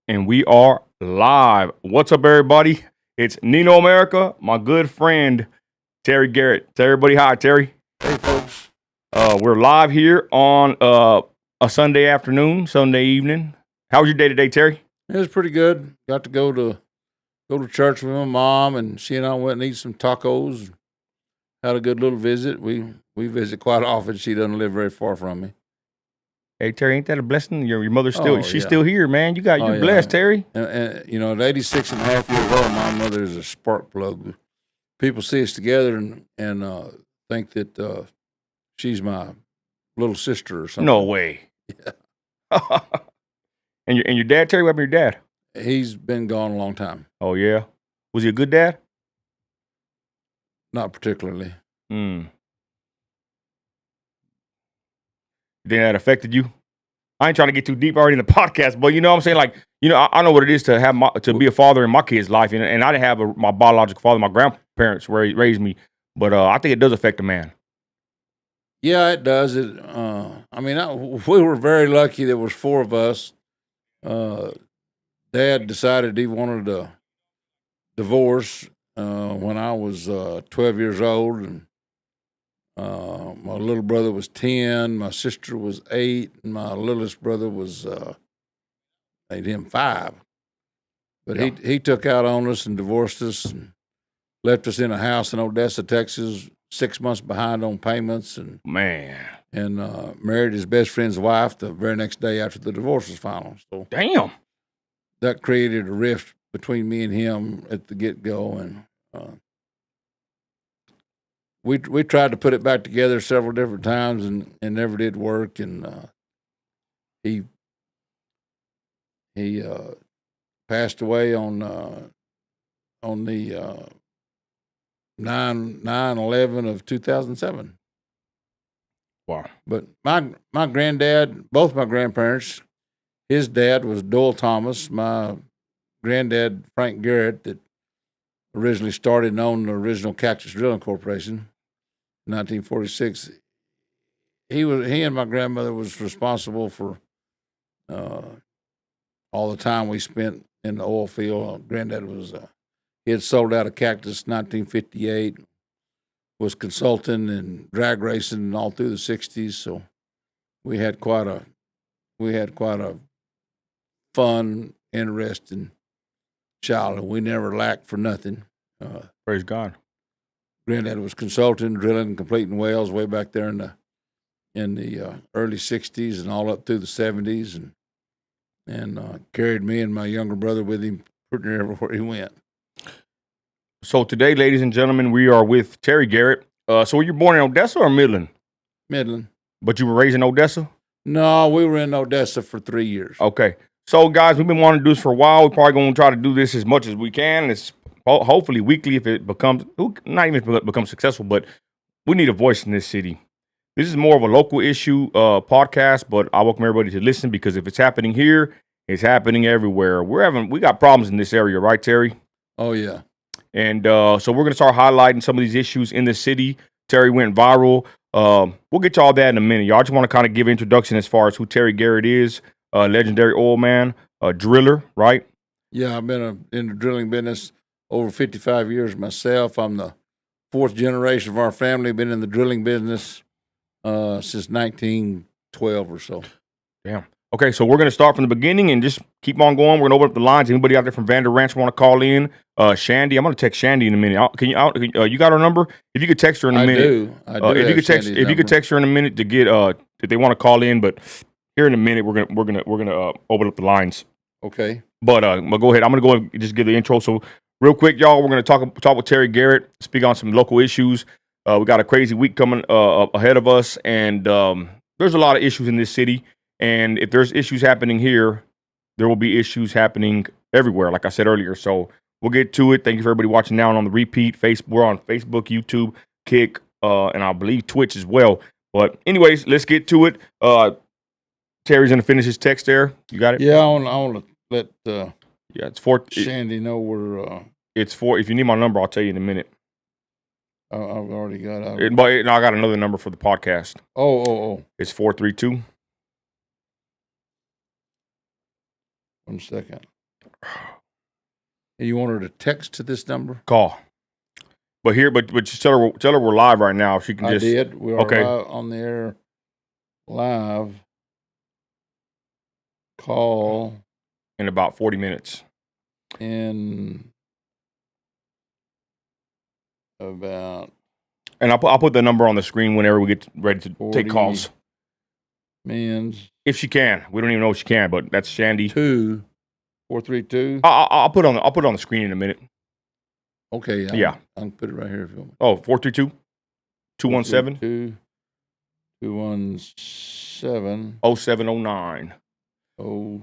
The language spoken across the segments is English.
And we are live. What's up, everybody? It's Nino America, my good friend Terry Garrett. Tell everybody hi, Terry. Hey, folks. We're live here on a Sunday afternoon, Sunday evening. How was your day today, Terry? It was pretty good. Got to go to church with my mom, and she and I went and eat some tacos. Had a good little visit. We visit quite often. She doesn't live very far from me. Hey, Terry, ain't that a blessing? Your mother's still she's yeah. still here, man. You're Yeah. blessed, Terry. And you know, at 86 and a half years old, my mother is a spark plug. People see us together and think that she's my little sister or something. No way. Yeah. And your dad, Terry, what happened to your dad? He's been gone a long time. Oh yeah. Was he a good dad? Not particularly. You think that affected you? I ain't trying to get too deep already in the podcast, but you know what I'm saying? Like, you know, I know what it is to have to be a father in my kid's life, and I didn't have my biological father. My grandparents raised me, but I think it does affect a man. Yeah, it does. We were very lucky. There was four of us. Dad decided he wanted a divorce when I was 12 years old, and my little brother was 10, my sister was 8, and my littlest brother was made him 5. But Yeah. he took out on us and divorced us and left us in a house in Odessa, Texas, 6 months behind on payments, and married his best friend's wife the very next day after the divorce was final. So Damn. that created a rift between me and him at the get-go, and we tried to put it back together several different times and never did work. And he passed away on the 9/11 of 2007. Wow. But my granddad, both my grandparents, his dad was Doyle Thomas. My granddad, Frank Garrett, that originally started and owned the original Cactus Drilling Corporation in 1946. He and my grandmother was responsible for all the time we spent in the oil field. Granddad was he had sold out of Cactus in 1958, was consulting and drag racing all through the 60s. So we had quite a fun, interesting childhood. We never lacked for nothing. Praise God. Granddad was consulting, drilling, and completing wells way back there in the early 60s and all up through the 70s, and carried me and my younger brother with him pretty near everywhere he went. So today, ladies and gentlemen, we are with Terry Garrett. So were you born in Odessa or Midland? Midland. But you were raised in Odessa? No, we were in Odessa for 3 years. Okay. So, guys, we've been wanting to do this for a while. We're probably going to try to do this as much as we can. It's hopefully weekly if it becomes, not even if it becomes successful, but we need a voice in this city. This is more of a local issue podcast, but I welcome everybody to listen because if it's happening here, it's happening everywhere. We got problems in this area, right, Terry? Oh, yeah. And so we're going to start highlighting some of these issues in the city. Terry went viral. We'll get to all that in a minute. Y'all just want to kind of give an introduction as far as who Terry Garrett is. Legendary oil man, a driller, right? Yeah, I've been in the drilling business over 55 years myself. I'm the 4th generation of our family. Been in the drilling business since 1912 or so. Damn. Okay, so we're going to start from the beginning and just keep on going. We're going to open up the lines. Anybody out there from Vander Ranch want to call in? Shandy, I'm going to text Shandy in a minute. You got her number? If you could text her in a minute. I do. If you could text her in a minute to get if they want to call in, but here in a minute we're gonna open up the lines. Okay. But go ahead. I'm gonna go and just give the intro. So real quick, y'all, we're gonna talk with Terry Garrett, speak on some local issues. We got a crazy week coming ahead of us, and there's a lot of issues in this city. And if there's issues happening here, there will be issues happening everywhere, like I said earlier. So we'll get to it. Thank you for everybody watching now and on the repeat. We're on Facebook, YouTube, Kick, and I believe Twitch as well. But anyways, let's get to it. Terry's gonna finish his text there. You got it? Yeah, I want to let it's 4. Shandy know we're. It's 4. If you need my number, I'll tell you in a minute. I've already got it. But I got another number for the podcast. Oh. It's 432. 1 second. And you want her to text to this number? Call. But just tell her we're live right now. If she can I just. did. We are Okay. live on the air. Live. Call. In about 40 minutes. In about. And I'll put the number on the screen whenever we get ready to take calls. Men's. If she can. We don't even know if she can, but that's Shandy. 432. I'll put it on the screen in a minute. Okay. Yeah. I can put it right here if you want. Oh, 432 217 217 0709. Oh.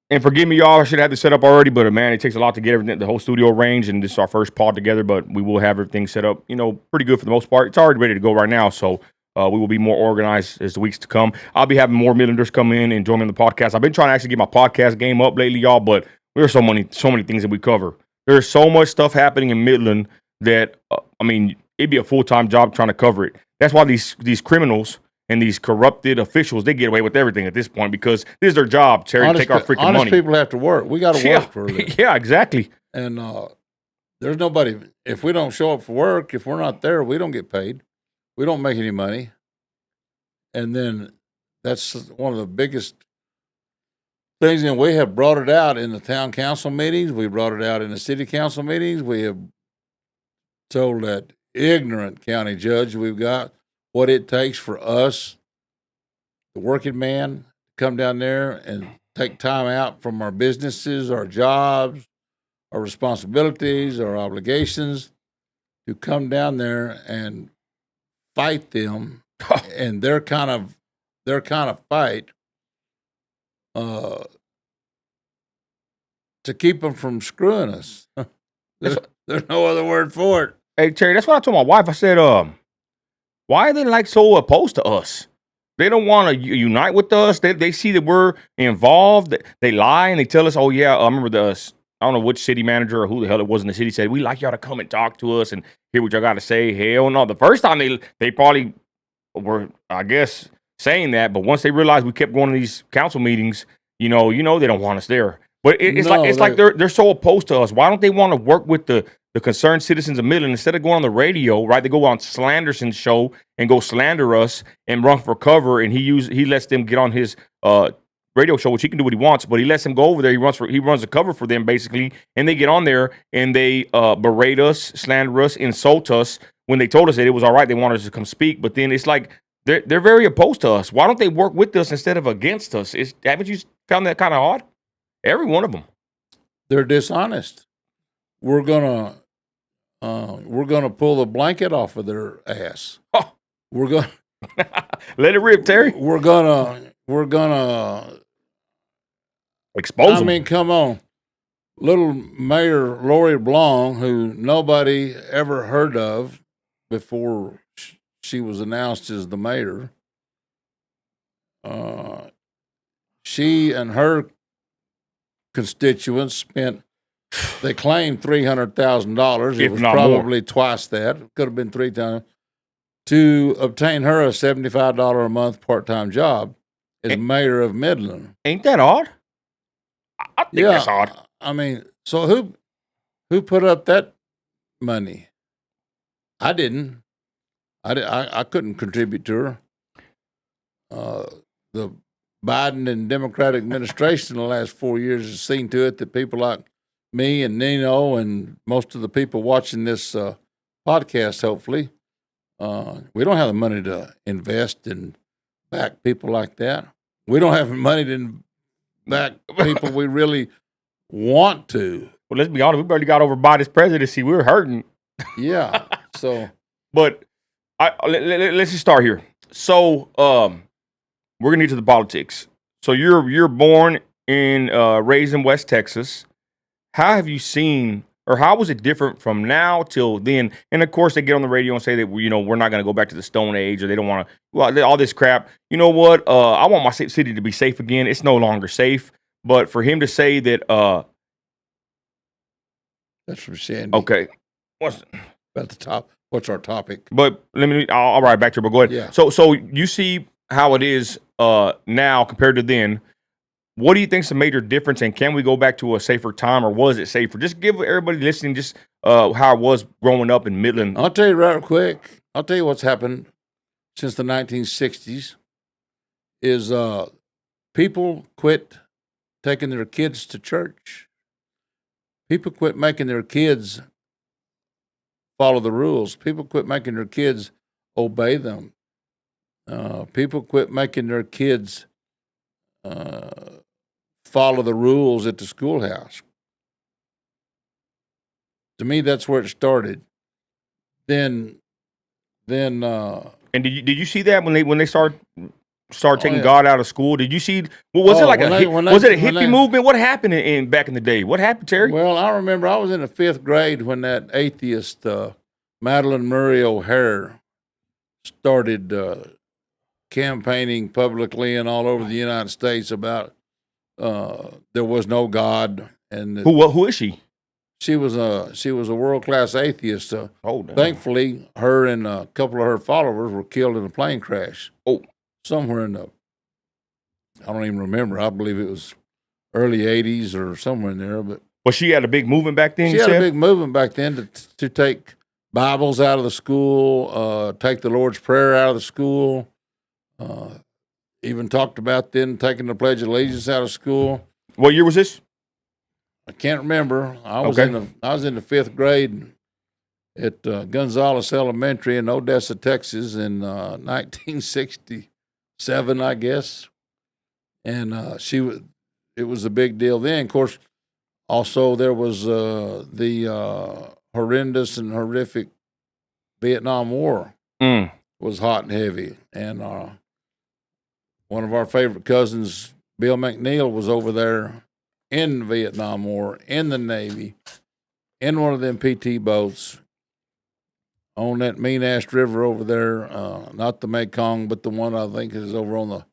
And forgive me, y'all. I should have this set up already, but man, it takes a lot to get everything, the whole studio arranged, and this is our first pod together. But we will have everything set up, pretty good for the most part. It's already ready to go right now, so we will be more organized as the weeks to come. I'll be having more Midlanders come in and join me on the podcast. I've been trying to actually get my podcast game up lately, y'all, but there's so many things that we cover. There's so much stuff happening in Midland that it'd be a full-time job trying to cover it. That's why these criminals and these corrupted officials, they get away with everything at this point because this is their job, Terry, to take our freaking money. Honest people have to work. We got to work for a living. Yeah, exactly. And there's nobody, if we don't show up for work, if we're not there, we don't get paid. We don't make any money. And then that's one of the biggest things. And we have brought it out in the town council meetings. We brought it out in the city council meetings. We have told that ignorant county judge we've got what it takes for us, the working man, to come down there and take time out from our businesses, our jobs, our responsibilities, our obligations, to come down there and fight them and their kind of fight to keep them from screwing us. There's no other word for it. Hey, Terry, that's what I told my wife. I said, why are they so opposed to us? They don't want to unite with us. They see that we're involved. They lie and they tell us, oh, yeah, I remember I don't know which city manager or who the hell it was in the city said, we like y'all to come and talk to us and hear what y'all got to say. Hell no. The first time they probably were, I guess, saying that, but once they realized we kept going to these council meetings, they don't want us there. But it's like they're so opposed to us. Why don't they want to work with the concerned citizens of Midland instead of going on the radio, right? They go on Slanderson's show and go slander us and run for cover, and he lets them get on his radio show, which he can do what he wants, but he lets them go over there. He runs a cover for them basically, and they get on there and they berate us, slander us, insult us when they told us that it was all right. They wanted us to come speak, but then it's like they're very opposed to us. Why don't they work with us instead of against us? Haven't you found that kind of odd? Every one of them. They're dishonest. We're gonna pull the blanket off of their ass. Oh. We're gonna let it rip, Terry. We're gonna expose them. I mean, come on. Little Mayor Lori Blanc, who nobody ever heard of before she was announced as the mayor. She and her constituents they claimed $300,000. It was probably twice that. It could have been 3 times. To obtain her a $75 a month part-time job as mayor of Midland. Ain't that odd? I think that's odd. I mean, so who put up that money? I didn't. I couldn't contribute to her. The Biden and Democratic administration in the last 4 years has seen to it that people like me and Nino and most of the people watching this podcast, hopefully, we don't have the money to invest and back people like that. We don't have money to back people we really want to. Well, let's be honest. We barely got over Biden's presidency. We were hurting. Yeah. So, but let's just start here. So, we're gonna get to the politics. So you're born in raised in West Texas. How have you seen, or how was it different from now till then? And of course, they get on the radio and say that we're not going to go back to the Stone Age, or they don't want to. All this crap. You know what? I want my city to be safe again. It's no longer safe. But for him to say that, that's from Shandy. Okay, about the top. What's our topic? But I'll write back to her. But go ahead. Yeah. So you see how it is now compared to then. What do you think is the major difference, and can we go back to a safer time, or was it safer? Just give everybody listening just how it was growing up in Midland. I'll tell you right quick. I'll tell you what's happened since the 1960s is people quit taking their kids to church. People quit making their kids follow the rules. People quit making their kids obey them. People quit making their kids follow the rules at the schoolhouse. To me, that's where it started. Then, And did you see that when they started taking yeah. God out of school? Did you see? Well, was it like was it a hippie movement? What happened in back in the day? What happened, Terry? Well, I remember I was in the 5th grade when that atheist Madeline Murray O'Hare started campaigning publicly and all over the United States about there was no God, and Who is she? she was a world-class atheist. Oh, damn. Thankfully, her and a couple of her followers were killed in a plane crash. Oh, Somewhere in the, I don't even remember. I believe it was early 80s or somewhere in there. But she had a big movement back then. she had a big movement back then to take Bibles out of the school, take the Lord's Prayer out of the school. Even talked about then taking the Pledge of Allegiance out of school. What year was this? I can't remember. I was in the 5th grade at Gonzales Elementary in Odessa, Texas, in 1967, I guess. And it was a big deal then. Of course, also there was the horrendous and horrific Vietnam War was hot and heavy, and one of our favorite cousins, Bill McNeil, was over there in the Vietnam War, in the Navy, in one of them PT boats on that mean-ass river over there, not the Mekong, but the one I think is over on the,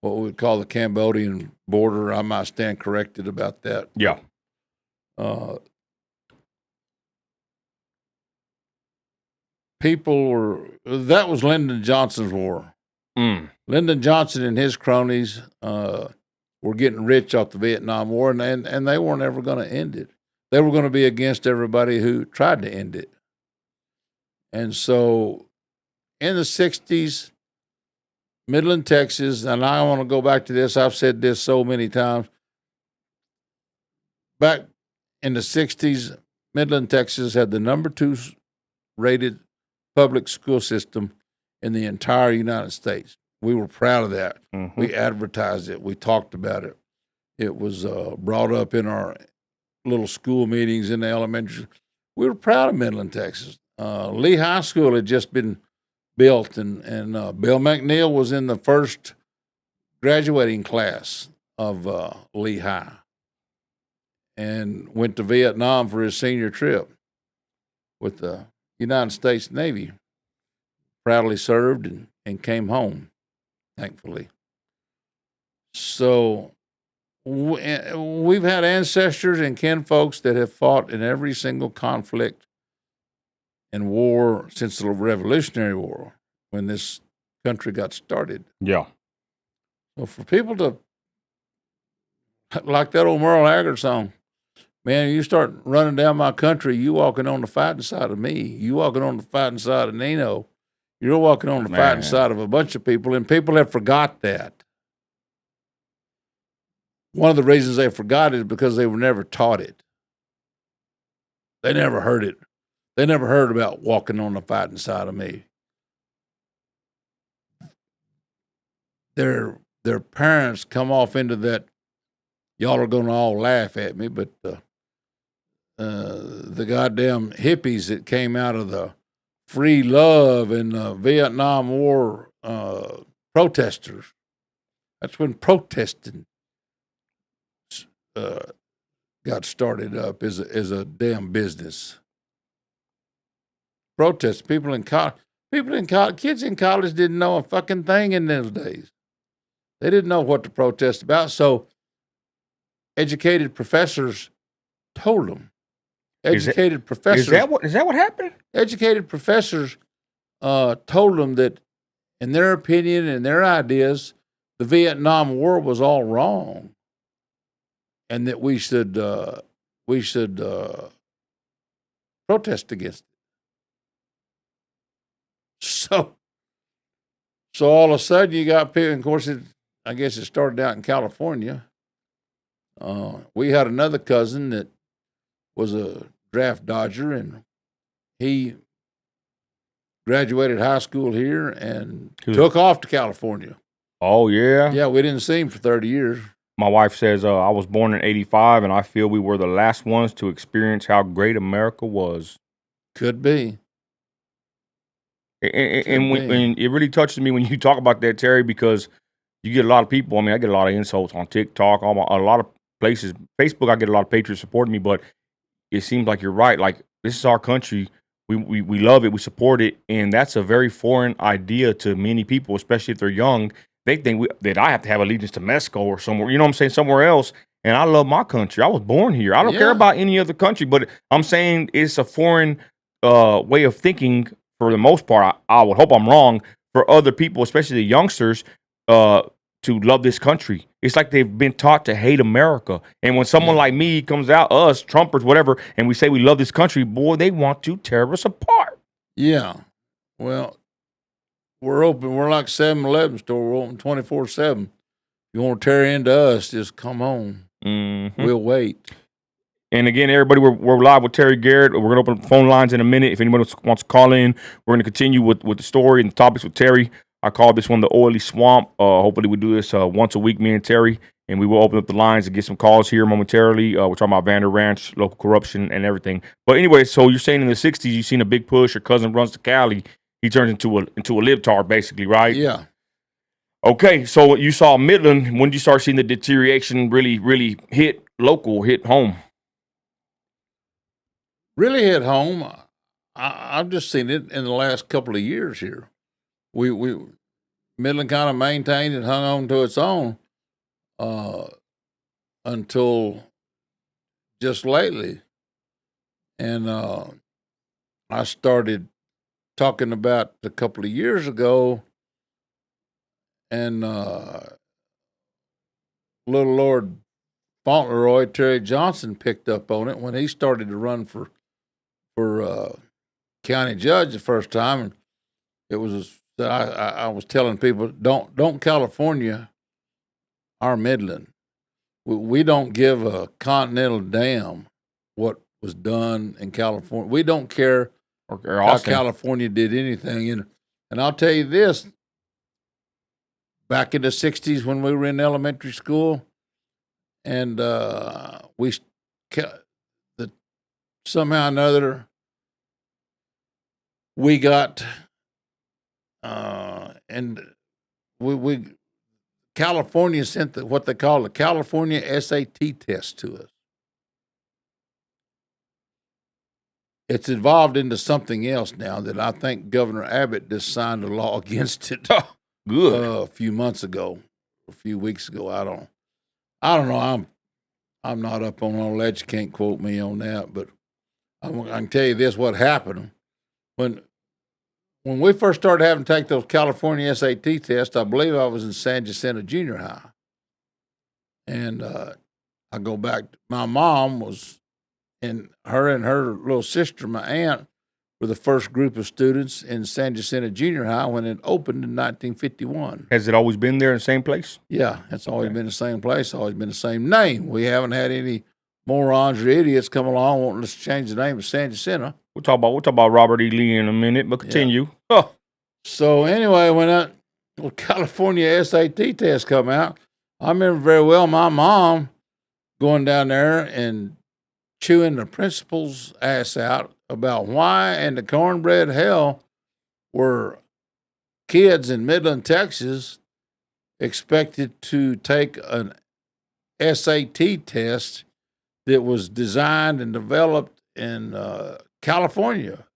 what we would call the Cambodian border. I might stand corrected about that. Yeah. That was Lyndon Johnson's war. Lyndon Johnson and his cronies were getting rich off the Vietnam War, and they weren't ever going to end it. They were going to be against everybody who tried to end it. And so in the 60s, Midland, Texas, and I want to go back to this. I've said this so many times. Back in the 60s, Midland, Texas had the number 2 rated public school system in the entire United States. We were proud of that. Mm-hmm. We advertised it. We talked about it. It was brought up in our little school meetings in the elementary. We were proud of Midland, Texas. Lee High School had just been built, and Bill McNeil was in the first graduating class of Lee High and went to Vietnam for his senior trip with the United States Navy. Proudly served and came home, thankfully. So we've had ancestors and kinfolks that have fought in every single conflict and war since the Revolutionary War, when this country got started. Yeah. So for people to, like that old Merle Haggard song, man, you start running down my country, you walking on the fighting side of me, you walking on the fighting side of Nino, you're walking on the fighting side of a bunch of people, and people have forgot that. One of the reasons they forgot it is because they were never taught it. They never heard it. They never heard about walking on the fighting side of me. Their parents come off into that. Y'all are going to all laugh at me, but the goddamn hippies that came out of the free love and the Vietnam War protesters. That's when protesting got started up as a damn business. Protest. People in college, kids in college didn't know a fucking thing in those days. They didn't know what to protest about. So educated professors told them. Educated professors. Is that what happened? Educated professors told them that, in their opinion and their ideas, the Vietnam War was all wrong. and that we should protest against it. So all of a sudden you got people. Of course, I guess it started out in California. We had another cousin that was a draft dodger, and he graduated high school here and took off to California. Oh, yeah? Yeah, we didn't see him for 30 years. My wife says, I was born in 85, and I feel we were the last ones to experience how great America was. Could be. And it really touches me when you talk about that, Terry, because you get a lot of people. I mean, I get a lot of insults on TikTok, a lot of places. Facebook, I get a lot of patriots supporting me, but it seems like you're right. Like, this is our country. We love it. We support it. And that's a very foreign idea to many people, especially if they're young. They think that I have to have allegiance to Mexico or somewhere, you know what I'm saying, somewhere else. And I love my country. I was born here. I don't care about any other country, but I'm saying it's a foreign way of thinking for the most part. I would hope I'm wrong, for other people, especially the youngsters, to love this country. It's like they've been taught to hate America. And when someone like me comes out, us, Trumpers, whatever, and we say we love this country, boy, they want to tear us apart. Yeah. Well, we're open. We're like 7-Eleven store. We're open 24/7. If you want to tear into us, just come on. Mm-hmm. We'll wait. And again, everybody, we're live with Terry Garrett. We're going to open phone lines in a minute. If anybody wants to call in, we're going to continue with the story and the topics with Terry. I call this one the oily swamp. Hopefully we do this once a week, me and Terry, and we will open up the lines and get some calls here momentarily. We're talking about Vander Ranch, local corruption, and everything. But anyway, so you're saying in the 60s you've seen a big push. Your cousin runs to Cali. He turns into a libtard, basically, right? Yeah. Okay, so you saw Midland. When did you start seeing the deterioration really hit home? Really hit home? I've just seen it in the last couple of years here. We Midland kind of maintained and hung on to its own until just lately, and I started talking about a couple of years ago, and little Lord Fauntleroy, Terry Johnson, picked up on it when he started to run for county judge the first time, and it was. I was telling people, don't California our Midland. We don't give a continental damn what was done in California. We don't care how California did anything. And I'll tell you this, back in the 60s when we were in elementary school, and somehow or another we got... and we California sent what they call the California SAT test to us. It's evolved into something else now that I think Governor Abbott just signed a law against it. Good. A few weeks ago. I don't know. I'm not up on all that. You can't quote me on that, but I can tell you this: what happened when we first started having to take those California SAT tests. I believe I was in San Jacinto Junior High, and I go back. My mom was. And her little sister, my aunt, were the first group of students in San Jacinto Junior High when it opened in 1951. Has it always been there in the same place? Yeah, it's always been the same place, always been the same name. We haven't had any morons or idiots come along wanting us to change the name of San Jacinto. We'll talk about Robert E. Lee in a minute, but continue. Yeah. So anyway, when that California SAT test come out, I remember very well my mom going down there and chewing the principal's ass out about why in the cornbread hell were kids in Midland, Texas expected to take an SAT test that was designed and developed in California.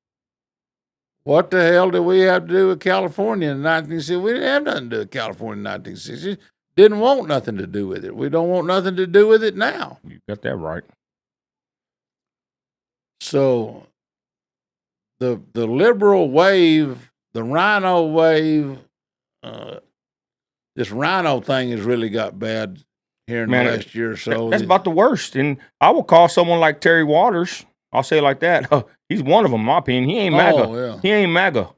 What the hell did we have to do with California in 1960? We didn't have nothing to do with California in 1960. Didn't want nothing to do with it. We don't want nothing to do with it now. You got that right. So the liberal wave, the rhino wave, this rhino thing has really got bad. here in Man, the last year or so. that's about the worst. And I will call someone like Terry Waters. I'll say it like that. He's one of them, in my opinion. He ain't MAGA. Oh, yeah. He ain't MAGA.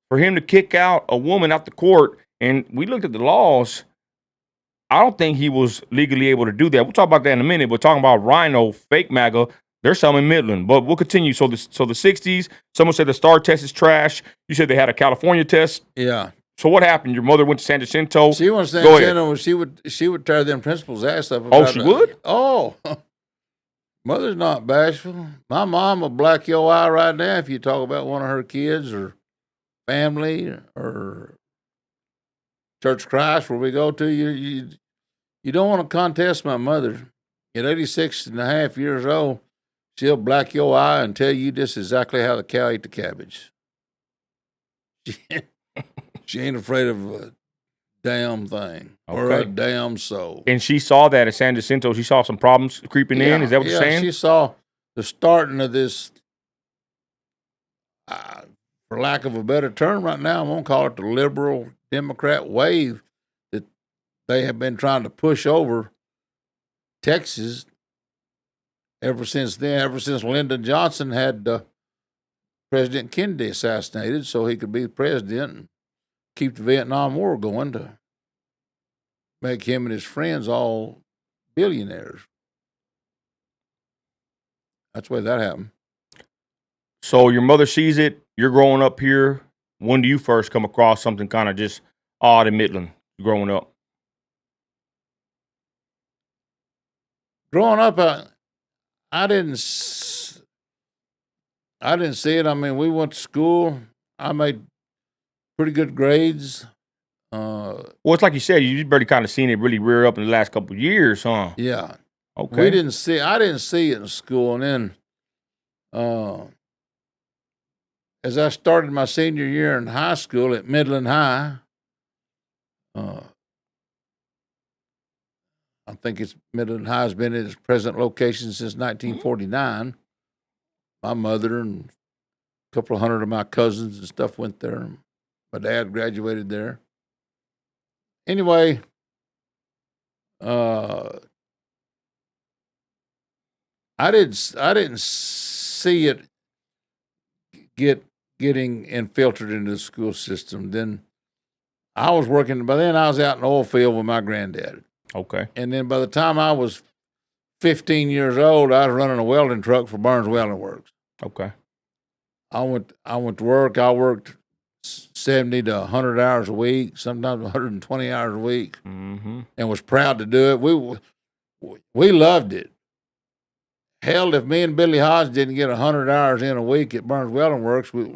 For him to kick out a woman out the court, and we looked at the laws, I don't think he was legally able to do that. We'll talk about that in a minute. But talking about Rhino, fake MAGA, there's some in Midland. But we'll continue. So the 60s, someone said the STAR test is trash. You said they had a California test. Yeah. So what happened? Your mother went to San Jacinto. She went to San Go Jacinto. She would tear them principals' ass up. Oh, she would? Oh, mother's not bashful. My mom will black your eye right now if you talk about one of her kids or family or Church of Christ where we go to. You don't want to contest my mother. At 86 and a half years old, she'll black your eye and tell you just exactly how the cow ate the cabbage. She ain't afraid of a damn thing or a damn soul. And she saw that at San Jacinto. She saw some problems creeping in. Is that what you're saying? She saw the starting of this, for lack of a better term right now, I'm going to call it the liberal Democrat wave that they have been trying to push over Texas ever since then, ever since Lyndon Johnson had President Kennedy assassinated so he could be president and keep the Vietnam War going to make him and his friends all billionaires. That's the way that happened. So your mother sees it. You're growing up here. When do you first come across something kind of just odd in Midland growing up? Growing up, I didn't see it. I mean, we went to school. I made pretty good grades. Well, it's like you said, you've barely kind of seen it really rear up in the last couple of years, huh? Yeah. Okay. I didn't see it in school. And then as I started my senior year in high school at Midland High, I think Midland High has been at its present location since 1949. My mother and a couple of hundred of my cousins and stuff went there. My dad graduated there. Anyway, I didn't see it getting infiltrated into the school system. Then I was working. By then I was out in the oil field with my granddad. Okay. And then by the time I was 15 years old, I was running a welding truck for Burns Welding Works. Okay. I went to work. I worked 70 to 100 hours a week, sometimes 120 hours a week, and was proud to do it. We loved it. Hell, if me and Billy Hodge didn't get 100 hours in a week at Burns Welding Works, we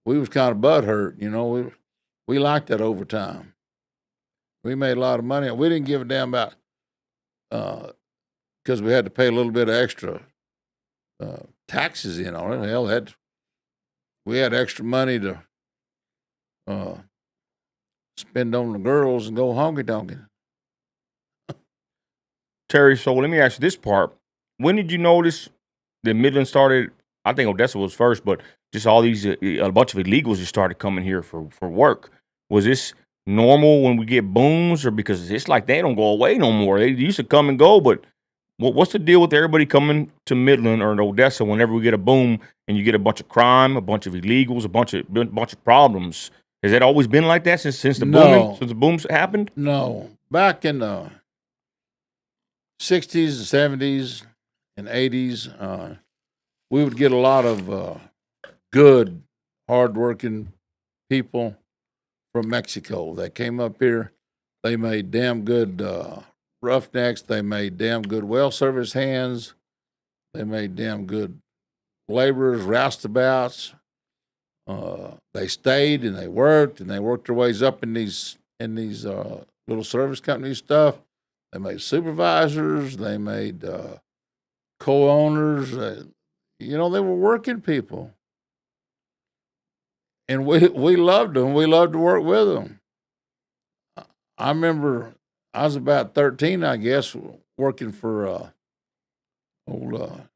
was kind of butthurt. You know, we liked that overtime. We made a lot of money. We didn't give a damn about because we had to pay a little bit of extra taxes in on it. Hell, we had extra money to spend on the girls and go honky tonkin'. Terry, so let me ask you this part. When did you notice that Midland started? I think Odessa was first, but just all these, a bunch of illegals just started coming here for work. Was this normal when we get booms, or because it's like they don't go away no more? They used to come and go, but what's the deal with everybody coming to Midland or Odessa whenever we get a boom and you get a bunch of crime, a bunch of illegals, a bunch of problems? Has that always been like that since the booming, since the booms happened? No, back in the 60s and 70s and 80s, we would get a lot of good, hardworking people from Mexico that came up here. They made damn good roughnecks. They made damn good well service hands. They made damn good laborers, roustabouts. They stayed and they worked their ways up in these little service company stuff. They made supervisors. They made co-owners. They were working people. And we loved them. We loved to work with them. I remember I was about 13, I guess, working for what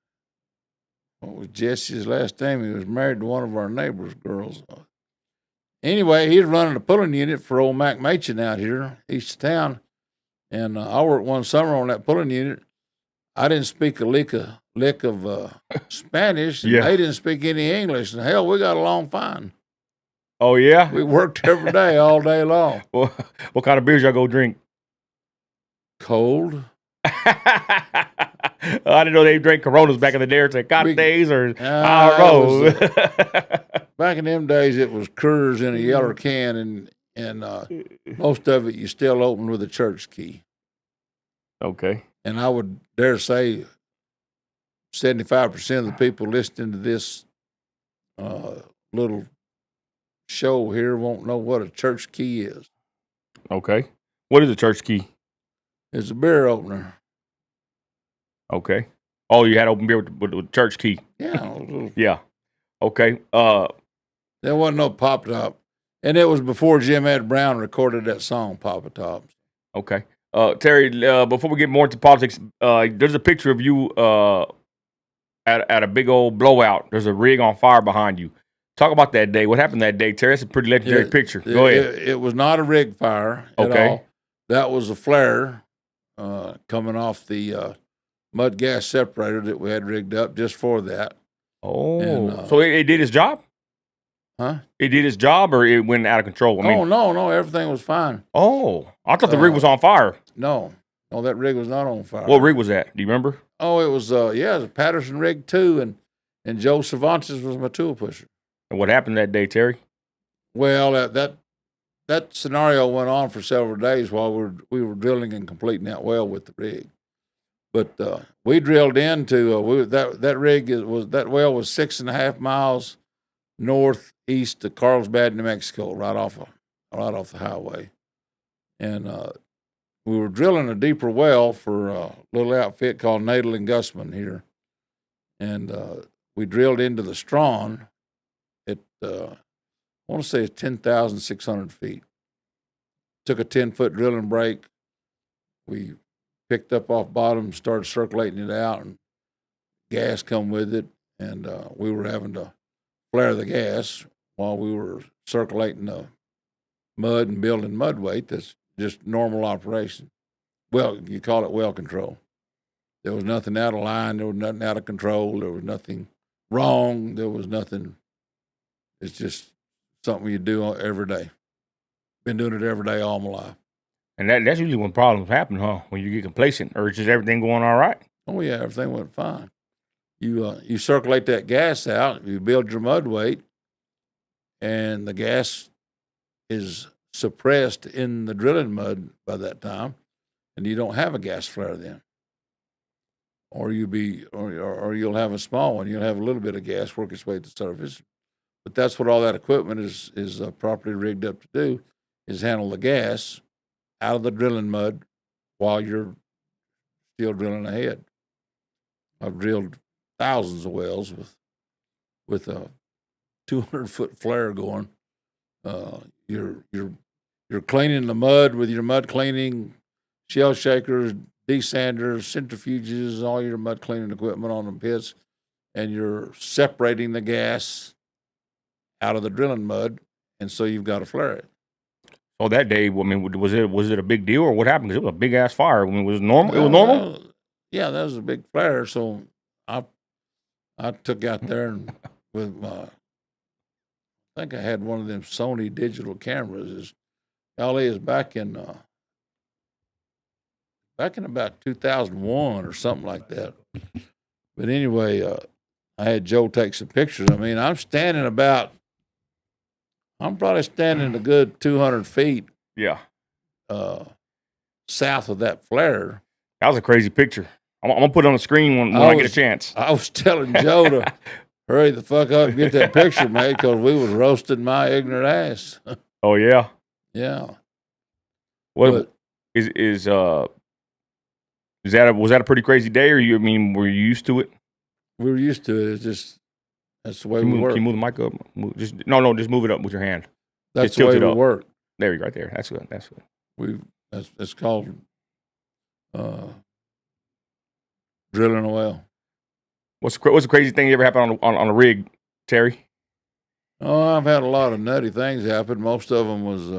was Jesse's last name? He was married to one of our neighbors' girls. Anyway, he was running a pulling unit for old Mac Machin out here, east of town. And I worked one summer on that pulling unit. I didn't speak a lick of Spanish, and Yeah. they didn't speak any English. And hell, we got along fine. Oh yeah. We worked every day, all day long. Well, what kind of beers y'all go drink? Cold. I didn't know they drank Coronas back in the day, or Tecates, or I don't know. Back in them days, it was Coors in a yellow can, and most of it you still open with a church key. Okay. And I would dare say 75% of the people listening to this little show here won't know what a church key is. Okay. What is a church key? It's a beer opener. Okay. Oh, you had open beer with church key. Yeah. Yeah. Okay. There wasn't no Pop Top. And it was before Jim Ed Brown recorded that song, Papa Tops. Okay. Terry, before we get more into politics, there's a picture of you at a big old blowout. There's a rig on fire behind you. Talk about that day. What happened that day, Terry? It's a pretty legendary picture. Go ahead. It was not a rig fire at all. That was a flare coming off the mud gas separator that we had rigged up just for that. Oh, and, so it did its job? Huh? It did its job, or it went out of control? I mean, no, everything was fine. Oh, I thought the rig was on fire. No, that rig was not on fire. What rig was that? Do you remember? Oh, it was it was a Patterson rig 2, and Joe Cervantes was my tool pusher. And what happened that day, Terry? Well, that scenario went on for several days while we were drilling and completing that well with the rig. But we drilled into that well was 6.5 miles northeast of Carlsbad, New Mexico, right off the highway, and we were drilling a deeper well for a little outfit called Nadel and Gussman here, and we drilled into the Strawn. I want to say it's 10,600 feet. Took a 10-foot drilling break. We picked up off bottom, started circulating it out, and gas come with it, and we were having to flare the gas while we were circulating the mud and building mud weight. That's just normal operation. Well, you call it well control. There was nothing out of line. There was nothing out of control. There was nothing wrong. There was nothing. It's just something you do every day. Been doing it every day all my life. And that's usually when problems happen, huh? When you get complacent, or is just everything going all right? Oh yeah, everything went fine. You circulate that gas out, you build your mud weight, and the gas is suppressed in the drilling mud by that time, and you don't have a gas flare then. Or you'll have a small one. You'll have a little bit of gas work its way to the surface. But that's what all that equipment is properly rigged up to do, is handle the gas out of the drilling mud while you're still drilling ahead. I've drilled thousands of wells with a 200-foot flare going. You're cleaning the mud with your mud cleaning, shell shakers, desanders, centrifuges, all your mud cleaning equipment on the pits, and you're separating the gas out of the drilling mud, and so you've got to flare it. So that day, I mean, was it a big deal, or what happened? Because it was a big ass fire. I mean, was it normal? It was normal. Yeah, that was a big flare. So I took out there and with my, I think I had one of them Sony digital cameras. Is back in about 2001 or something like that. But anyway, I had Joe take some pictures. I mean, I'm probably standing a good 200 feet. Yeah. South of that flare. That was a crazy picture. I'm gonna put it on the screen when I get a chance. I was telling Joe to hurry the fuck up and get that picture made because we was roasting my ignorant ass. Oh yeah. Yeah. What was that a pretty crazy day, or were you used to it? We were used to it. It's just that's the way we work. Can you move the mic up? Just move it up with your hand. That's the way we work. There you go, right there. That's good. That's good. It's called drilling a well. What's the crazy thing that ever happened on a rig, Terry? Oh, I've had a lot of nutty things happen. Most of them was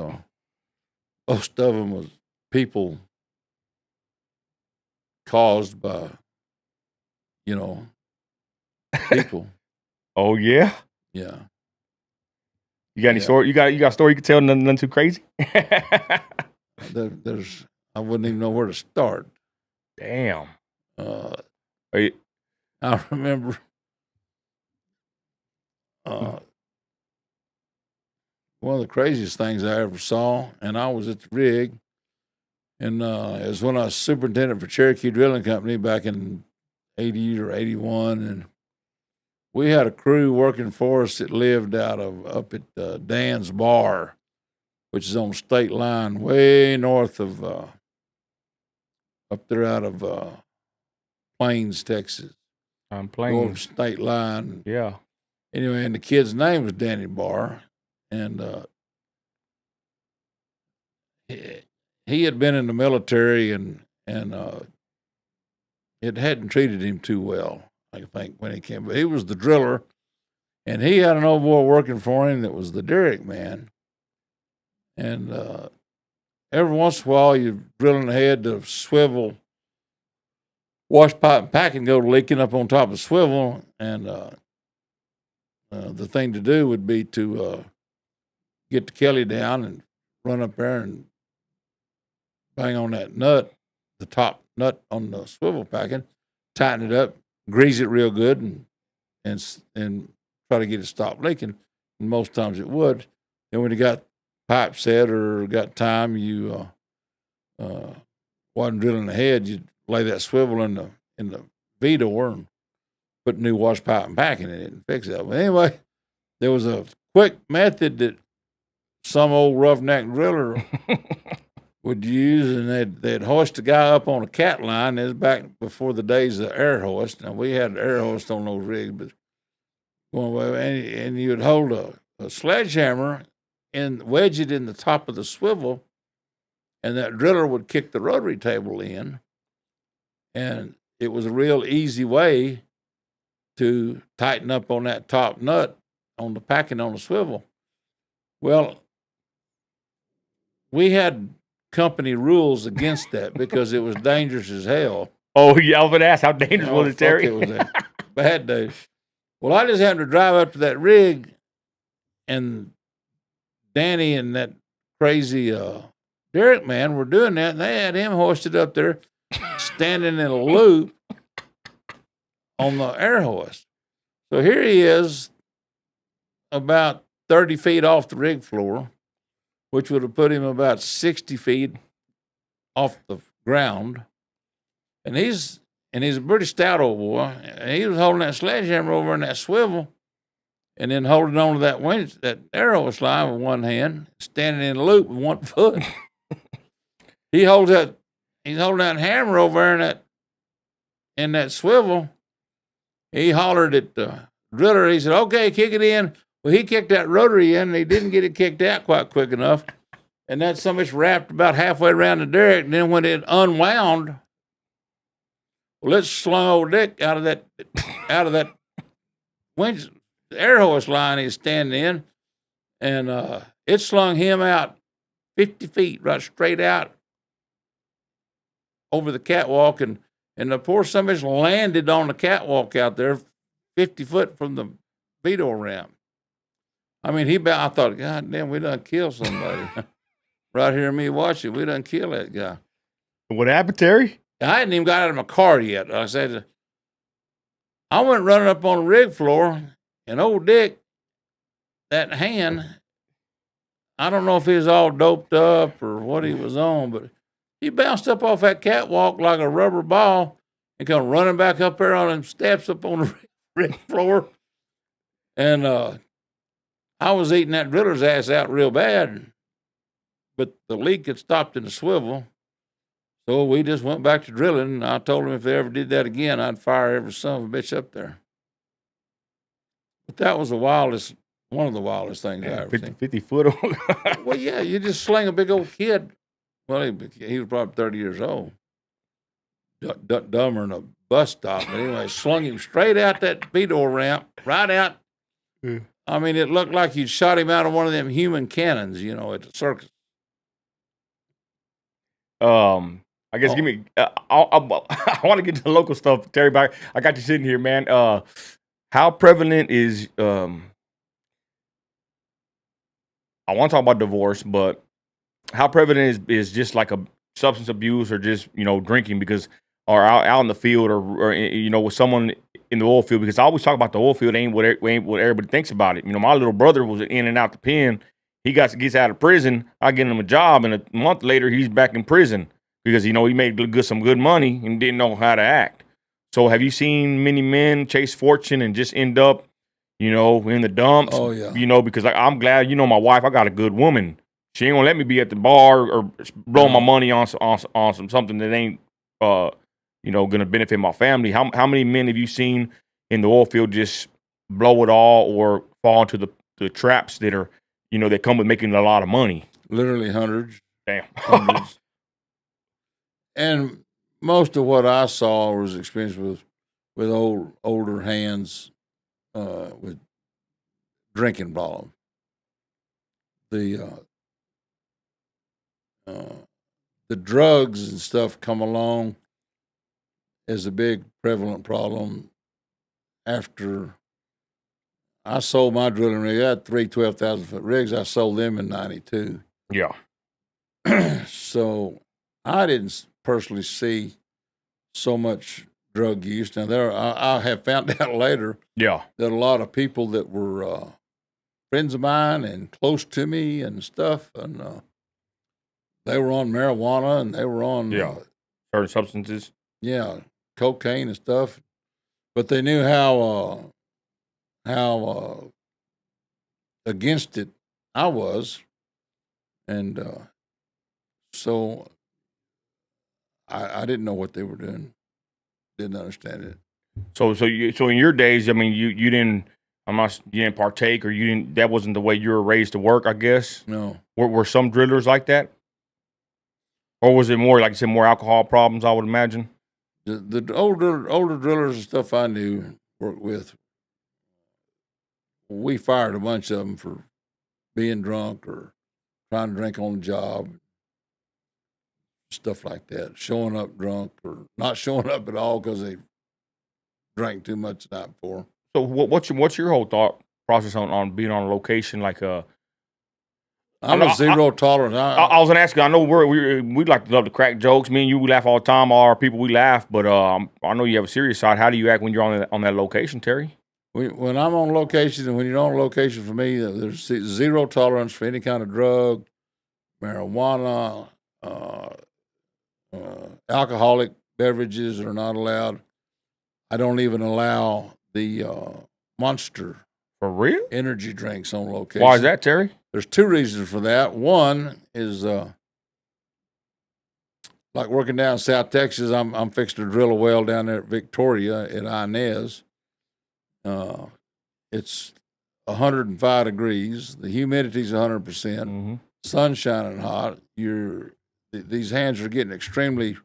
people caused by, people. Oh yeah. Yeah. You got any Yeah. story? You got a story you can tell? Nothing too crazy. There's I wouldn't even know where to start. Damn. Uh, Are you- I remember Mm. one of the craziest things I ever saw, and I was at the rig, and it was when I was superintendent for Cherokee Drilling Company back in 80 or 81, and we had a crew working for us that lived up at Dan's Bar, which is on the state line way north of up there out of Plains, Texas. I'm North playing. state line. Yeah. Anyway, and the kid's name was Danny Barr, and he had been in the military, and it hadn't treated him too well, I think, when he came. But he was the driller, and he had an old boy working for him that was the derrick man. And every once in a while, you're drilling ahead, the swivel wash pipe and packing go leaking up on top of the swivel, and the thing to do would be to get the Kelly down and run up there and bang on that nut, the top nut on the swivel packing, tighten it up, grease it real good, and try to get it to stop leaking. And most times it would. Then when you got pipe set or got time, you wasn't drilling ahead, you'd lay that swivel in the V door and put new wash pipe and packing in it and fix it. But anyway, there was a quick method that some old roughneck driller would use, and they'd hoist a guy up on a cat line. This was back before the days of air hoist. Now, we had air hoist on those rigs, but and you'd hold a sledgehammer and wedge it in the top of the swivel, and that driller would kick the rotary table in, and it was a real easy way to tighten up on that top nut on the packing on the swivel. Well, we had company rules against that because it was dangerous as hell. Oh yeah, I was gonna ask how dangerous was it, Terry? It was a bad day. Well, I just happened to drive up to that rig, and Danny and that crazy derrick man were doing that, and they had him hoisted up there, standing in a loop on the air hoist. So here he is, about 30 feet off the rig floor, which would have put him about 60 feet off the ground. And he's a pretty stout old boy. And he was holding that sledgehammer over in that swivel, and then holding on to that winch, that air hoist line with one hand, standing in a loop with one foot. He's holding that hammer over there in that swivel. He hollered at the driller. He said, "Okay, kick it in." Well, he kicked that rotary in, and he didn't get it kicked out quite quick enough. And that somebody's wrapped about halfway around the derrick. And then when it unwound, well, it slung old Dick out of that winch, air hoist line he's standing in, and it slung him out 50 feet right straight out over the catwalk, and the poor somebody's landed on the catwalk out there 50 foot from the Vito ramp. I mean, I thought, God damn, we done killed somebody. Right here, me watching, we done killed that guy. What happened, Terry? I hadn't even got out of my car yet. I said, I went running up on the rig floor, and old Dick, that hand, I don't know if he was all doped up or what he was on, but he bounced up off that catwalk like a rubber ball and come running back up there on them steps up on the rig floor. And I was eating that driller's ass out real bad, but the leak had stopped in the swivel. So we just went back to drilling, and I told him if they ever did that again, I'd fire every son of a bitch up there. But that was one of the wildest things I ever seen. 50 foot. Well, yeah, you just sling a big old kid. Well, he was probably 30 years old. Dumber than a bus stop. But anyway, slung him straight out that V-door ramp, right out. Yeah. I mean, it looked like you'd shot him out of one of them human cannons, at the circus. I guess give me. I want to get to the local stuff, Terry. But I got you sitting here, man. How prevalent is? I want to talk about divorce, but how prevalent is just like a substance abuse or just drinking because or out in the field or with someone in the oil field? Because I always talk about the oil field ain't what everybody thinks about it. My little brother was in and out the pen. He gets out of prison. I get him a job, and a month later he's back in prison because he made some good money and didn't know how to act. So have you seen many men chase fortune and just end up, in the dumps? Oh yeah. Because I'm glad my wife. I got a good woman. She ain't gonna let me be at the bar or blow my money on something that ain't gonna benefit my family. How many men have you seen in the oil field just blow it all or fall into the traps that are that come with making a lot of money? Literally hundreds. Damn. Hundreds. And most of what I saw was experience with older hands with drinking problem. The drugs and stuff come along as a big prevalent problem. After I sold my drilling rig, I had 3 12,000-foot rigs. I sold them in 92. Yeah. So I didn't personally see so much drug use. Now I have found out later that a lot of people that were friends of mine and close to me and stuff, and they were on marijuana and they were on certain substances. Yeah, cocaine and stuff, but they knew how against it I was, and so I didn't know what they were doing. Didn't understand it. So in your days, I mean, you didn't. You didn't partake, or you didn't. That wasn't the way you were raised to work, I guess. No. Were some drillers like that, or was it more like you said, more alcohol problems? I would imagine. The older drillers and stuff I knew worked with, we fired a bunch of them for being drunk or trying to drink on the job, stuff like that. Showing up drunk or not showing up at all because they drank too much the night before. So what's your whole thought process on being on a location like a? I'm a zero tolerance. I was gonna ask you. I know we like to love to crack jokes. Me and you, we laugh all the time. All our people, we laugh. But I know you have a serious side. How do you act when you're on that location, Terry? When I'm on location, and when you're on location, for me, there's zero tolerance for any kind of drug, marijuana, alcoholic beverages are not allowed. I don't even allow the Monster for real energy drinks on location. Why is that, Terry? There's 2 reasons for that. One is like working down in South Texas. I'm fixing to drill a well down there at Victoria at Inez. It's 105 degrees. The humidity's 100%. Mm-hmm. Sun shining hot. These hands are getting extremely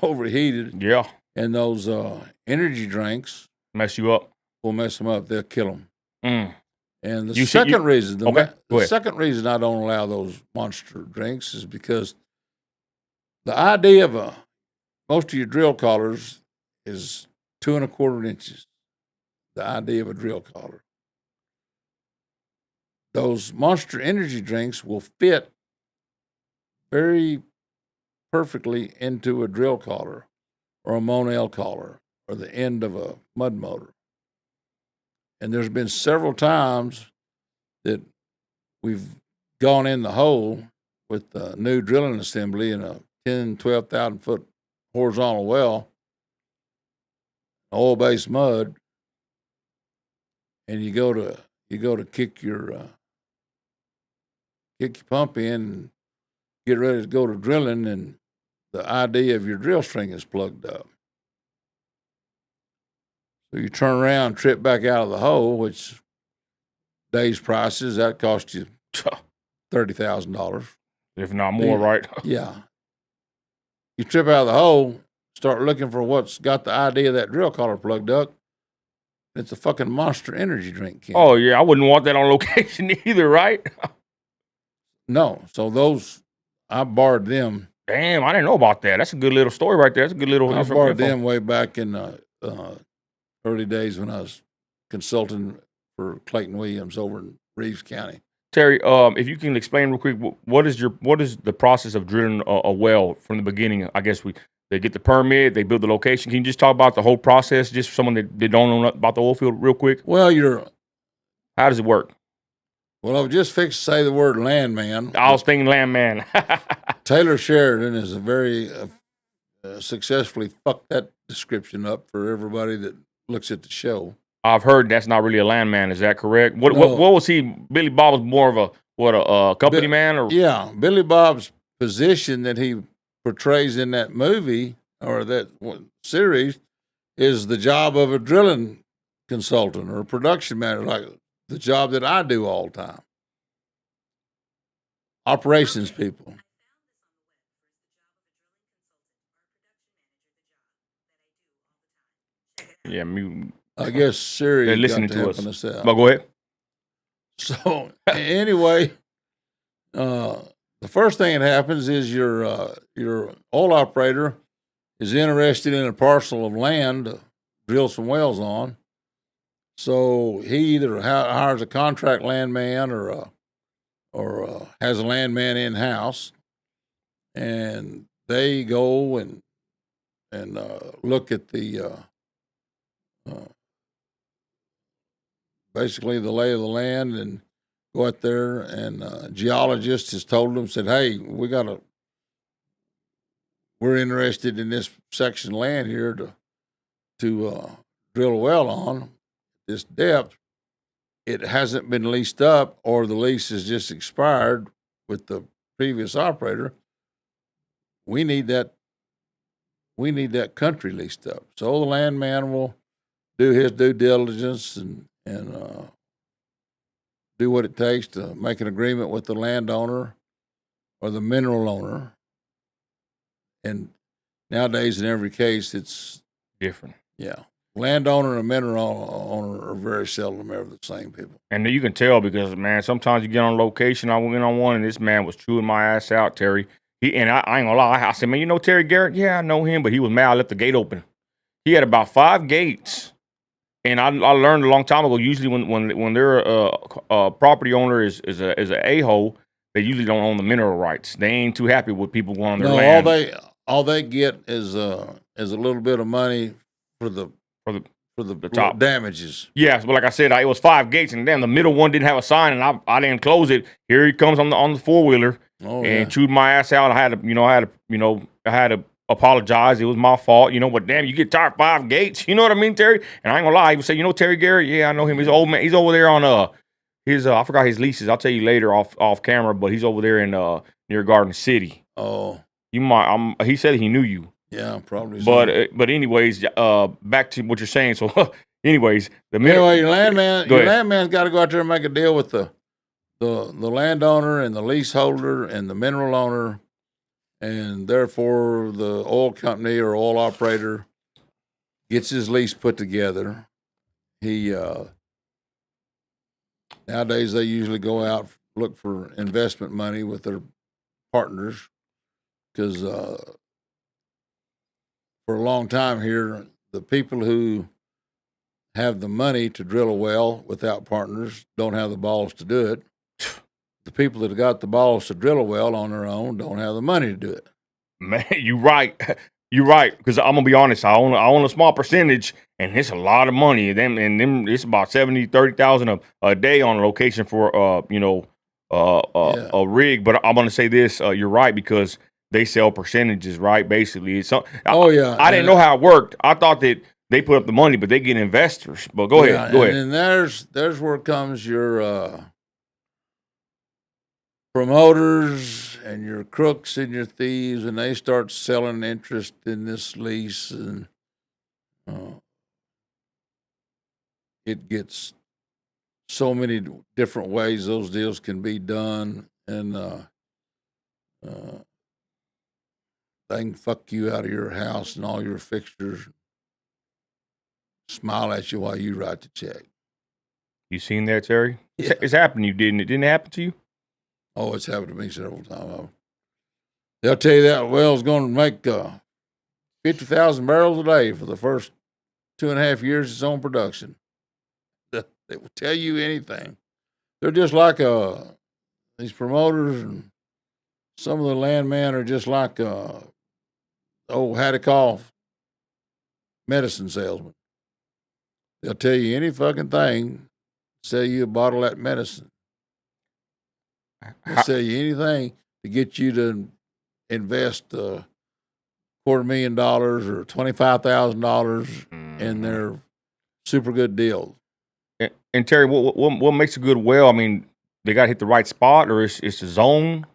overheated. Yeah. And those energy drinks mess you up. Will mess them up. They'll kill them. Mm. And the second reason I don't allow those Monster drinks is because the idea of most of your drill collars is 2 1/4 inches. The idea of a drill collar. Those Monster energy drinks will fit very perfectly into a drill collar or a Monel collar or the end of a mud motor. And there's been several times that we've gone in the hole with a new drilling assembly in a 10, 12,000 foot horizontal well, oil-based mud, and you go to kick your pump in and get ready to go to drilling, and the idea of your drill string is plugged up. So you turn around, trip back out of the hole, which day's prices, that cost you $30,000. If not more, right? Yeah. You trip out of the hole, start looking for what's got the idea of that drill collar plugged up. It's a fucking Monster energy drink can. Oh, yeah. I wouldn't want that on location either, right? No. So those, I barred them Damn, I didn't know about that. That's a good little story right there. That's a good little I info. borrowed them way back in early days when I was consulting for Clayton Williams over in Reeves County. Terry, if you can explain real quick, what is the process of drilling a well from the beginning? I guess they get the permit, they build the location. Can you just talk about the whole process, just for someone that don't know about the oil field, real quick? Well, how does it work? Well, I was just fixed to say the word landman. I was thinking landman. Taylor Sheridan is a very successfully fucked that description up for everybody that looks at the show. I've heard that's not really a landman. Is that correct? What was he? Billy Bob was more of a company man, or yeah, Billy Bob's position that he portrays in that movie or that series is the job of a drilling consultant or a production manager, like the job that I do all the time. Operations people. Yeah, I guess Siri they're listening got to us. out. But go ahead. So anyway, the first thing that happens is your oil operator is interested in a parcel of land to drill some wells on. So he either hires a contract landman or has a landman in house, and they go and look at the basically the lay of the land and go out there, and a geologist has told them, said, hey, we're interested in this section of land here to drill a well on this depth. It hasn't been leased up, or the lease has just expired with the previous operator. We need that country leased up. So the landman will do his due diligence and do what it takes to make an agreement with the landowner or the mineral owner. And nowadays, in every case, it's different. Yeah. Landowner and mineral owner are very seldom ever the same people. And you can tell because, man, sometimes you get on location. I went on one, and this man was chewing my ass out, Terry. I ain't gonna lie. I said, man, you know Terry Garrett? Yeah, I know him, but he was mad I left the gate open. He had about 5 gates. And I learned a long time ago. Usually, when they're a property owner is a a-hole, they usually don't own the mineral rights. They ain't too happy with people going on their land. All they get is a little bit of money for the top damages. Yeah, but like I said, it was 5 gates, and then the middle one didn't have a sign, and I didn't close it. Here he comes on the 4-wheeler, chewed my ass out. I had to apologize. It was my fault, but damn, you get tired of 5 gates. You know what I mean, Terry? And I ain't gonna lie, he would say, Terry Garrett? Yeah, I know him. He's an old man. He's over there on his I forgot his leases. I'll tell you later off camera, but he's over there in near Garden City. Oh. You might he said he knew you. Yeah, probably so. But anyways, back to what you're saying. So anyways, your landman's got to go out there and make a deal with the landowner and the leaseholder and the mineral owner, and therefore the oil company or oil operator gets his lease put together. He nowadays they usually go out look for investment money with their partners, because for a long time here, the people who have the money to drill a well without partners don't have the balls to do it. The people that have got the balls to drill a well on their own don't have the money to do it. Man, you're right. You're right. Because I'm gonna be honest, I own a small percentage, and it's a lot of money. Them it's about 30,000 a day on location for a rig. But I'm gonna say this: you're right, because they sell percentages, right? Basically, I didn't know how it worked. I thought that they put up the money, but they get investors. But go ahead. And there's where comes your promoters and your crooks and your thieves, and they start selling interest in this lease, and it gets so many different ways those deals can be done, and they can fuck you out of your house and all your fixtures, smile at you while you write the check. You seen that, Terry? Yeah. It's happened to you, didn't it? Didn't it happen to you? Oh, it's happened to me several times. They'll tell you that well's going to make 50,000 barrels a day for the first 2.5 years it's on production. They will tell you anything. They're just like these promoters, and some of the landmen are just like old Haddock medicine salesman. They'll tell you any fucking thing, sell you a bottle of that medicine. They'll sell you anything to get you to invest $250,000 or $25,000 in their super good deals. And Terry, what makes a good well? I mean, they got to hit the right spot, or it's the zone.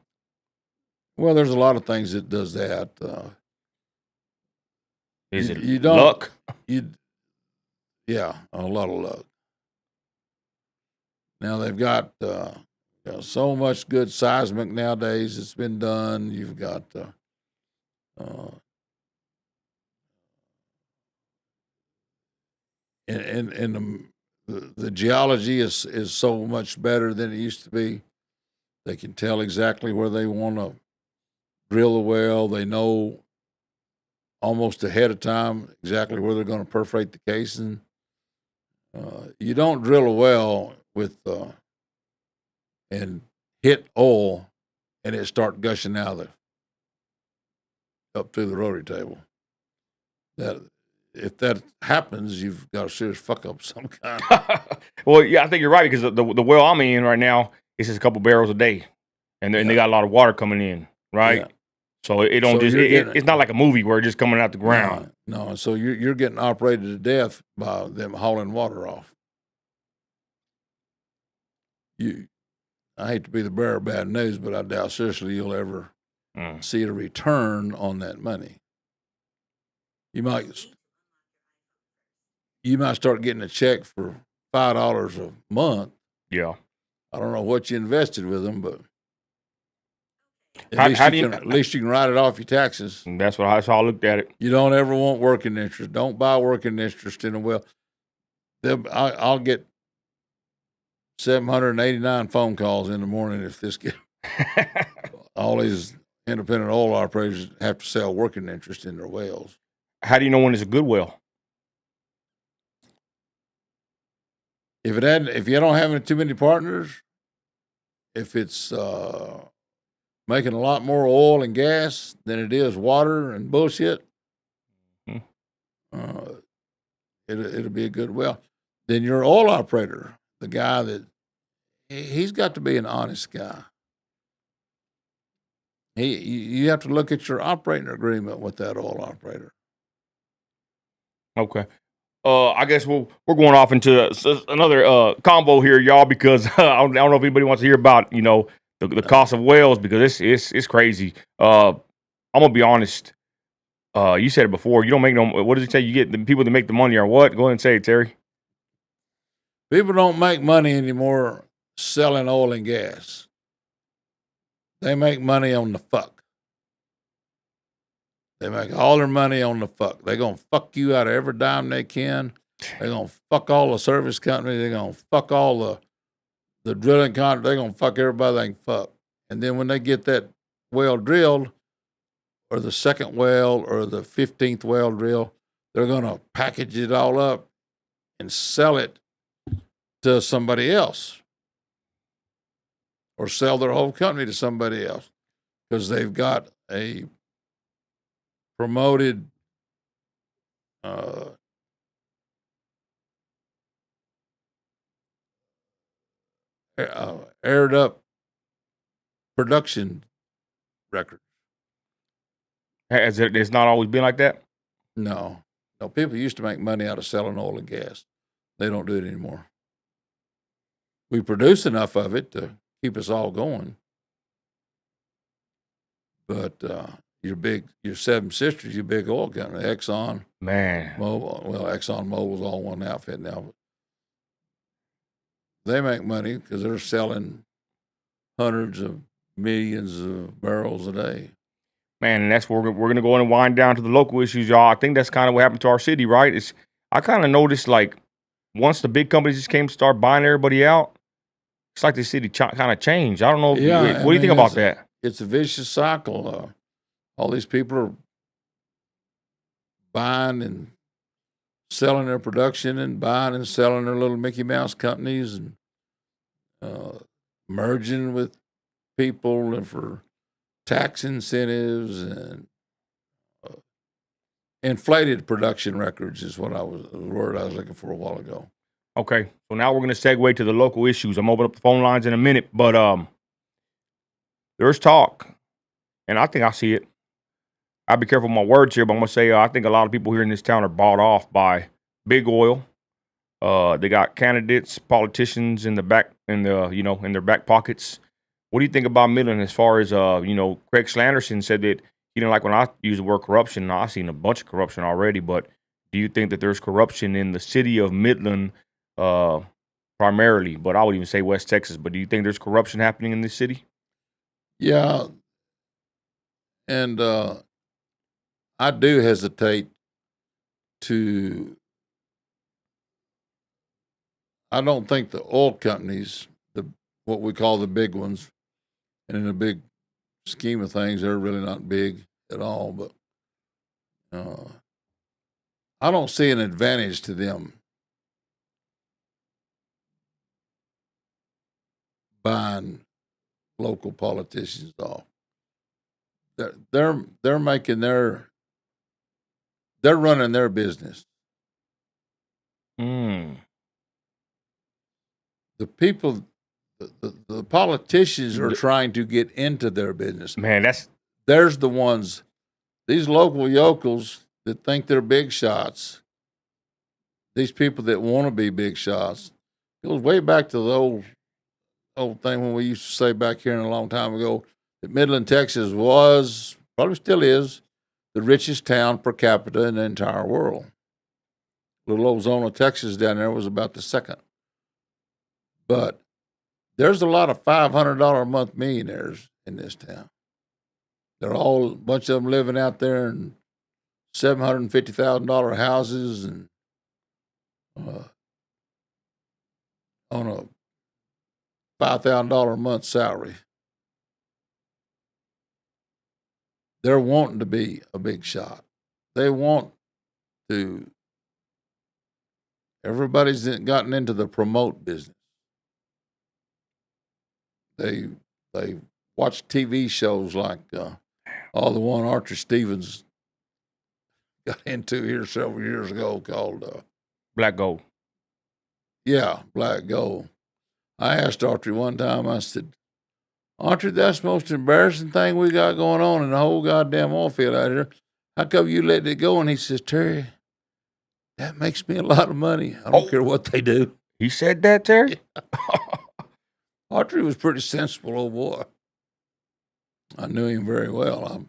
Well, there's a lot of things that does that. Is it luck? Yeah, a lot of luck. Now they've got so much good seismic nowadays. It's been done. You've got and the geology is so much better than it used to be. They can tell exactly where they want to drill the well. They know almost ahead of time exactly where they're going to perforate the casing. You don't drill a well with and hit oil and it start gushing out up through the rotary table. That if that happens, you've got a serious fuck up of some kind. Well, yeah, I think you're right, because the well I'm in right now is just a couple barrels a day, and they got a lot of water coming in, right? Yeah. So it don't it's not like a movie where it's just coming out the ground. No. So you're getting operated to death by them hauling water off. I hate to be the bearer of bad news, but I doubt seriously you'll ever see a return on that money. You might start getting a check for $5 a month. Yeah. I don't know what you invested with them, but at least you can write it off your taxes. And that's how I looked at it. You don't ever want working interest. Don't buy working interest in a well. I'll get 789 phone calls in the morning if this gets all these independent oil operators have to sell working interest in their wells. How do you know when it's a good well? If you don't have too many partners, if it's making a lot more oil and gas than it is water and bullshit, it'll be a good well. Then your oil operator, the guy he's got to be an honest guy. You have to look at your operating agreement with that oil operator. Okay. I guess we're going off into another combo here, y'all, because I don't know if anybody wants to hear about the cost of wells, because it's crazy. I'm gonna be honest. You said it before. You don't make no. What does it say? You get the people that make the money or what? Go ahead and say it, Terry. People don't make money anymore selling oil and gas. They make money on the fuck. They make all their money on the fuck. They're going to fuck you out of every dime they can. They're going to fuck all the service companies. They're going to fuck all the drilling contractors. They're going to fuck everybody they can fuck. And then when they get that well drilled, or the second well, or the 15th well drill, they're going to package it all up and sell it to somebody else, or sell their whole company to somebody else, because they've got a promoted aired up production record. It's not always been like that? No. People used to make money out of selling oil and gas. They don't do it anymore. We produce enough of it to keep us all going. But your seven sisters, your big oil company, Exxon, Mobil. Well, Exxon Mobil's all one outfit now. But they make money because they're selling hundreds of millions of barrels a day. Man, and that's where we're going to go in and wind down to the local issues, y'all. I think that's kind of what happened to our city, right? I kind of noticed, like, once the big companies just came to start buying everybody out, it's like the city kind of changed. I don't know. What do you think about that? It's a vicious cycle. all these people are buying and selling their production and buying and selling their little Mickey Mouse companies and merging with people and for tax incentives and inflated production records is what the word I was looking for a while ago. Okay, so now we're going to segue to the local issues. I'm opening up the phone lines in a minute, but there's talk, and I think I see it. I'll be careful with my words here, but I'm going to say I think a lot of people here in this town are bought off by big oil. They got candidates, politicians in the back, in their back pockets. What do you think about Midland as far as Craig Slanderson said that he didn't like when I use the word corruption. Now, I've seen a bunch of corruption already, but do you think that there's corruption in the city of Midland primarily? But I would even say West Texas. But do you think there's corruption happening in this city? Yeah, and I do hesitate to. I don't think the oil companies, what we call the big ones, and in the big scheme of things, they're really not big at all. But I don't see an advantage to them buying local politicians off. They're making they're running their business. Mm. The people, the politicians are trying to get into their business. Man, there's the ones, these local yokels that think they're big shots. These people that want to be big shots. It goes way back to the old thing when we used to say back here a long time ago that Midland, Texas was, probably still is, the richest town per capita in the entire world. Little Ozona, Texas down there was about the second. But there's a lot of $500 a month millionaires in this town. They're all, a bunch of them living out there in $750,000 houses and on a $5,000 a month salary. They're wanting to be a big shot. They want to. Everybody's gotten into the promote business. They watch TV shows like all the one Archer Stevens got into here several years ago called Black Gold. Yeah, Black Gold. I asked Archer one time, I said, Archer, that's the most embarrassing thing we got going on in the whole goddamn oil field out here. How come you let it go? And he says, Terry, that makes me a lot of money. I don't care what they do. He said that, Terry? Yeah. Archer was pretty sensible old boy. I knew him very well.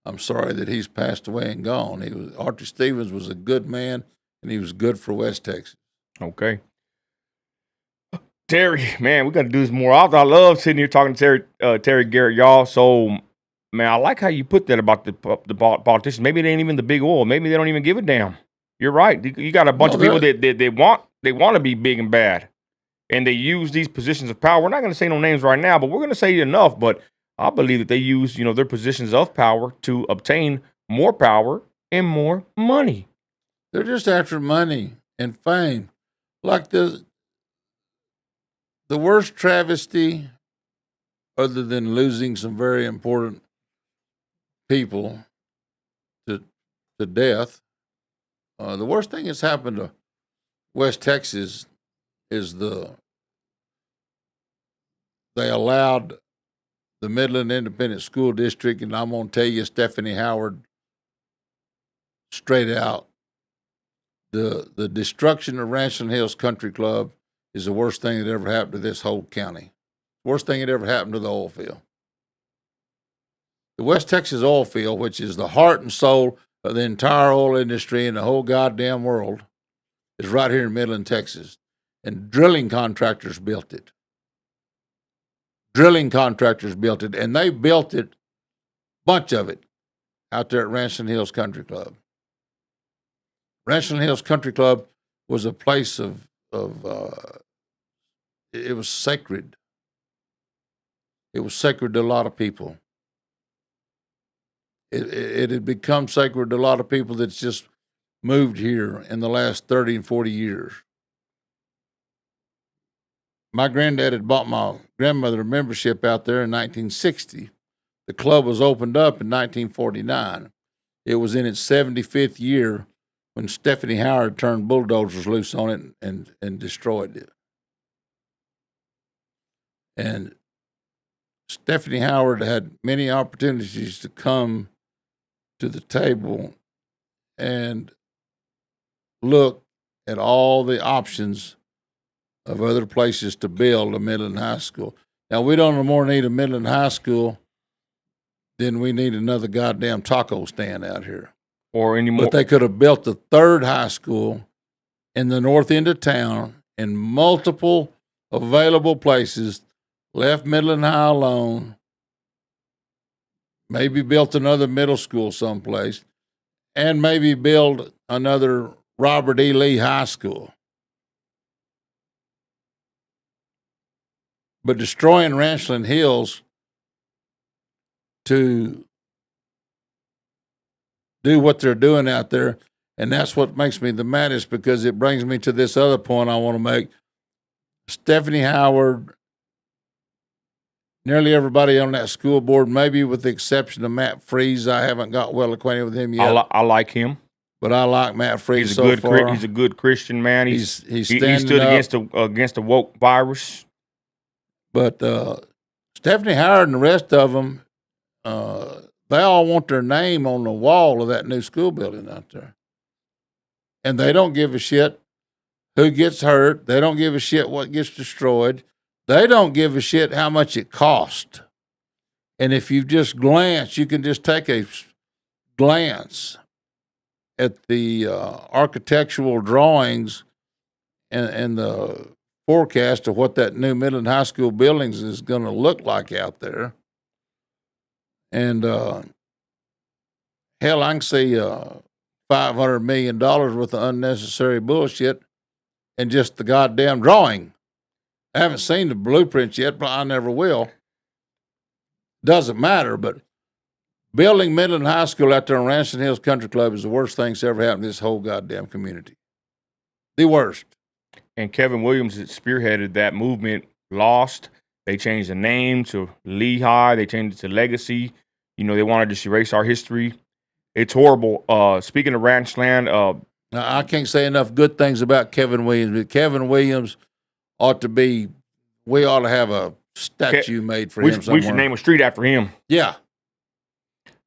I'm sorry that he's passed away and gone. Archer Stevens was a good man, and he was good for West Texas. Okay. Terry, man, we got to do this more. I love sitting here talking to Terry Garrett, y'all. So, man, I like how you put that about the politicians. Maybe they ain't even the big oil. Maybe they don't even give a damn. You're right. You got a bunch of people that they want to be big and bad, and they use these positions of power. We're not going to say no names right now, but we're going to say enough. But I believe that they use their positions of power to obtain more power and more money. They're just after money and fame, like the worst travesty, other than losing some very important people to death. The worst thing that's happened to West Texas is they allowed the Midland Independent School District, and I'm going to tell you, Stephanie Howard, straight out, the destruction of Ranchland Hills Country Club is the worst thing that ever happened to this whole county. Worst thing that ever happened to the oil field. The West Texas oil field, which is the heart and soul of the entire oil industry in the whole goddamn world, is right here in Midland, Texas. And drilling contractors built it. And they built it, bunch of it, out there at Ranchland Hills Country Club. Ranchland Hills Country Club was a place of it was sacred. It was sacred to a lot of people. it had become sacred to a lot of people that's just moved here in the last 30 and 40 years. My granddad had bought my grandmother a membership out there in 1960. The club was opened up in 1949. It was in its 75th year when Stephanie Howard turned bulldozers loose on it and destroyed it. And Stephanie Howard had many opportunities to come to the table and look at all the options of other places to build a Midland High School. Now, we don't no more need a Midland High School than we need another goddamn taco stand out here. Or any more. But they could have built the third high school in the north end of town in multiple available places, left Midland High alone, maybe built another middle school someplace, and maybe build another Robert E. Lee High School. But destroying Ranchland Hills to do what they're doing out there, and that's what makes me the maddest, because it brings me to this other point I want to make. Stephanie Howard, nearly everybody on that school board, maybe with the exception of Matt Freeze, I haven't got well acquainted with him yet. I like him. But I like Matt Freeze He's a good Christian man. He stood against the woke virus. But Stephanie Howard and the rest of them, they all want their name on the wall of that new school building out there. And they don't give a shit who gets hurt. They don't give a shit what gets destroyed. They don't give a shit how much it cost. And if you just glance, you can just take a glance at the architectural drawings and the forecast of what that new Midland High School buildings is going to look like out there. And hell, I can see $500 million worth of unnecessary bullshit in just the goddamn drawing. I haven't seen the blueprints yet, but I never will. Doesn't matter, but building Midland High School out there in Ranchland Hills Country Club is the worst thing that's ever happened to this whole goddamn community. The worst. And Kevin Williams that spearheaded that movement lost. They changed the name to Lehigh. They changed it to Legacy. You know, they wanted to just erase our history. It's horrible. Speaking of Ranchland, now, I can't say enough good things about Kevin Williams, but Kevin Williams we ought to have a statue made for him somewhere. We should name a street after him. Yeah.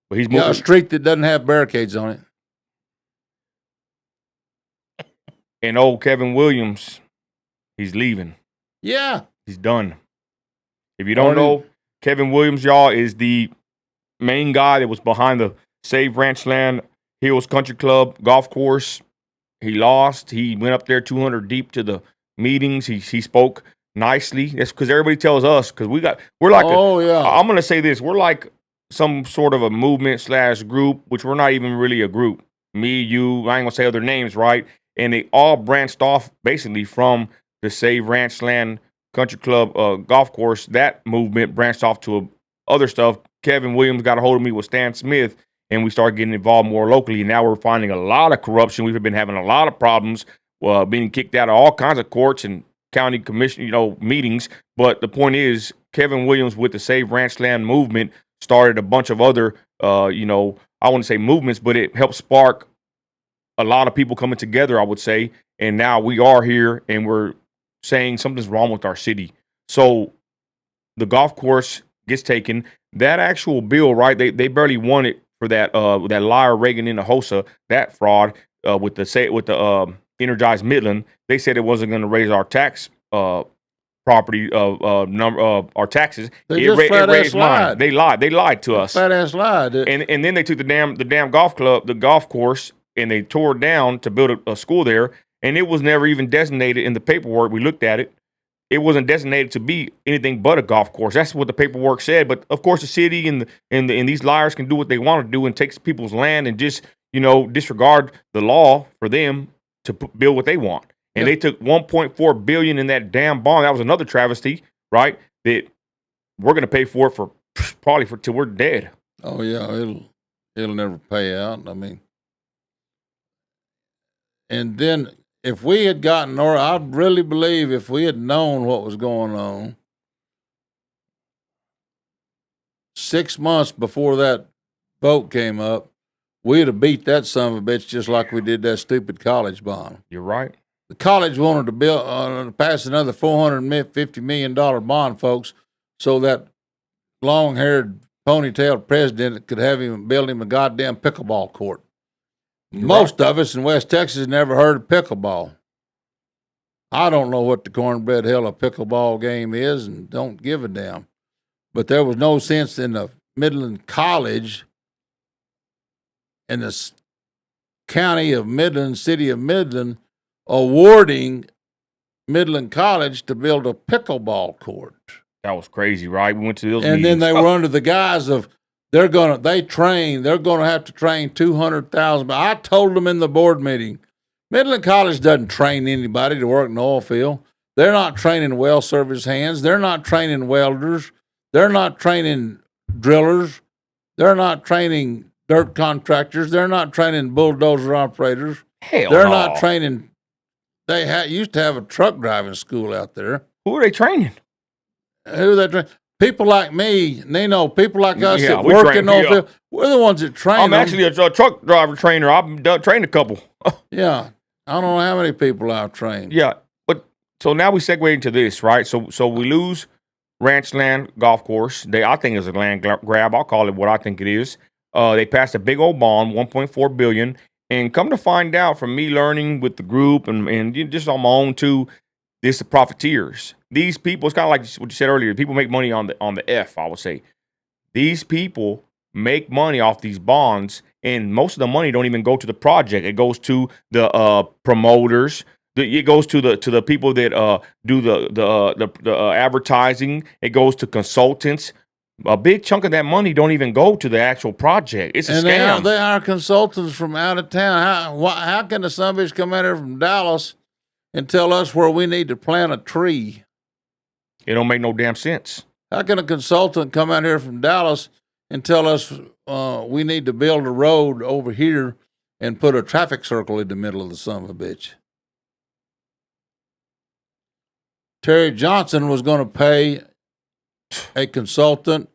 But he's a street that doesn't have barricades on it. And old Kevin Williams, he's leaving. Yeah. He's done. If you don't know, Kevin Williams, y'all, is the main guy that was behind the Save Ranchland Hills Country Club golf course. He lost. He went up there 200 deep to the meetings. He spoke nicely. That's because everybody tells us, because we're like, I'm going to say this. We're like some sort of a movement / group, which we're not even really a group. Me, you, I ain't going to say other names, right? And they all branched off basically from the Save Ranchland Country Club golf course. That movement branched off to other stuff. Kevin Williams got a hold of me with Stan Smith, and we started getting involved more locally. And now we're finding a lot of corruption. We've been having a lot of problems, being kicked out of all kinds of courts and county commission, meetings. But the point is, Kevin Williams with the Save Ranchland movement started a bunch of other, I wouldn't say movements, but it helped spark a lot of people coming together, I would say. And now we are here, and we're saying something's wrong with our city. So the golf course gets taken. That actual bill, right? They barely won it for that liar Reagan in the HOSA, that fraud with the Energized Midland. They said it wasn't going to raise our tax property our taxes. They just flat ass lied. They lied to us. Flat ass lied. And then they took the damn golf club, the golf course, and they tore it down to build a school there. And it was never even designated in the paperwork. We looked at it. It wasn't designated to be anything but a golf course. That's what the paperwork said. But of course, the city and these liars can do what they want to do and take people's land and just disregard the law for them to build what they want. And they took $1.4 billion in that damn bond. That was another travesty, right? That we're going to pay for it for probably till we're dead. Oh yeah, it'll never pay out. I mean, and then if we had gotten, or I really believe if we had known what was going on 6 months before that vote came up, we'd have beat that son of a bitch just like we did that stupid college bond. You're right. The college wanted to pass another $450 million bond, folks, so that long-haired, ponytailed president could have him build him a goddamn pickleball court. Most of us in West Texas never heard of pickleball. I don't know what the cornbread hell a pickleball game is and don't give a damn. But there was no sense in the Midland College in the county of Midland, city of Midland, awarding Midland College to build a pickleball court. That was crazy, right? We went to those and meetings. then they were under the guise of they're gonna have to train 200,000. But I told them in the board meeting, Midland College doesn't train anybody to work in the oil field. They're not training well service hands. They're not training welders. They're not training drillers. They're not training dirt contractors. They're not training bulldozer operators. They're not training. They used to have a truck driving school out there. Who are they training? Who are they training? People like me, Nino, people like us that work in the oil field. We're the ones that train I'm them. actually a truck driver trainer. I've trained a couple. Yeah. I don't know how many people I've trained. Yeah. But so now we segue into this, right? So we lose Ranchland Golf Course. I think it's a land grab. I'll call it what I think it is. They passed a big old bond, $1.4 billion. And come to find out from me learning with the group and just on my own too, this is profiteers. These people, it's kind of like what you said earlier. People make money on the F, I would say. These people make money off these bonds, and most of the money don't even go to the project. It goes to the promoters. It goes to the people that do the advertising. It goes to consultants. A big chunk of that money don't even go to the actual project. It's a scam. They are consultants from out of town. How can the son of a bitch come out here from Dallas and tell us where we need to plant a tree? It don't make no damn sense. How can a consultant come out here from Dallas and tell us we need to build a road over here and put a traffic circle in the middle of the son of a bitch? Terry Johnson was going to pay a consultant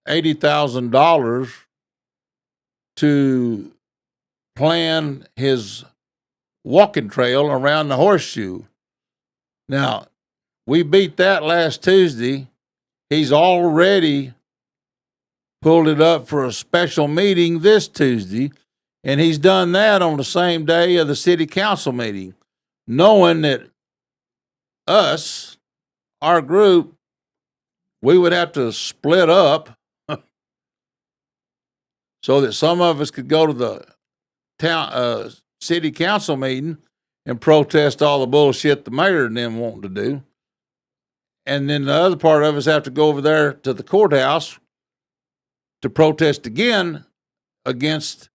$80,000 to plan his walking trail around the horseshoe. Now, we beat that last Tuesday. He's already pulled it up for a special meeting this Tuesday, and he's done that on the same day of the city council meeting, knowing that us, our group, we would have to split up so that some of us could go to the town city council meeting and protest all the bullshit the mayor and them wanting to do. And then the other part of us have to go over there to the courthouse to protest again against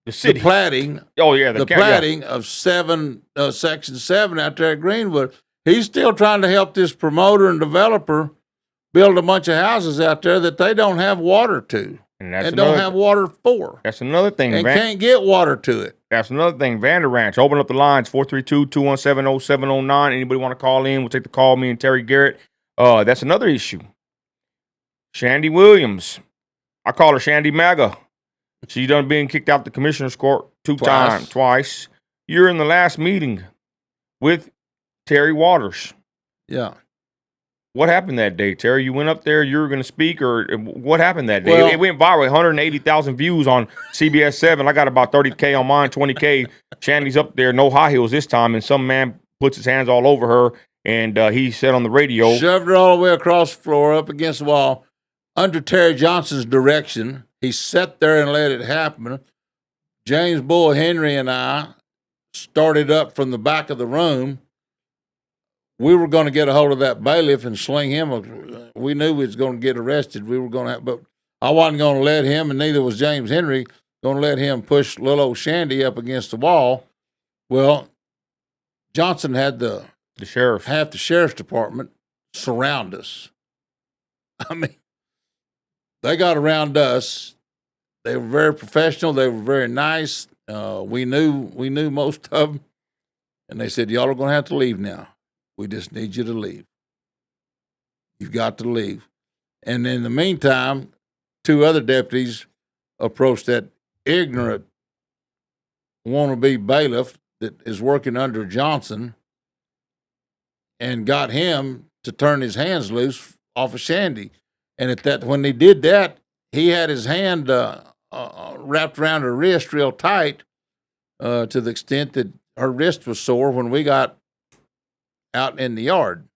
the city. The platting. Oh, yeah. The platting of Section 7 out there at Greenwood. He's still trying to help this promoter and developer build a bunch of houses out there that they don't have water to and don't have water for. That's another thing. And can't get water to it. That's another thing. Vander Ranch. Open up the lines, 432-217-0709. Anybody want to call in? We'll take the call, me and Terry Garrett. That's another issue. Shandy Williams. I call her Shandy MAGA. She done being kicked out the commissioner's court twice. You're in the last meeting with Terry Waters. Yeah. What happened that day, Terry? You went up there, you were going to speak, or what happened that day? Well, it went viral, 180,000 views on CBS 7. I got about 30K on mine, 20K. Shandy's up there, no high heels this time, and some man puts his hands all over her, and he said on the radio. Shoved her all the way across the floor, up against the wall. Under Terry Johnson's direction, he sat there and let it happen. James Bull Henry and I started up from the back of the room. We were going to get a hold of that bailiff and sling him. We knew we was going to get arrested. We were going to, but I wasn't going to let him, and neither was James Henry, going to let him push little old Shandy up against the wall. Well, Johnson had half the sheriff's department surround us. I mean, they got around us. They were very professional. They were very nice. We knew most of them, and they said, "Y'all are going to have to leave now. We just need you to leave. You've got to leave." And in the meantime, 2 other deputies approached that ignorant wannabe bailiff that is working under Johnson and got him to turn his hands loose off of Shandy. And when they did that, he had his hand wrapped around her wrist real tight, to the extent that her wrist was sore when we got out in the yard.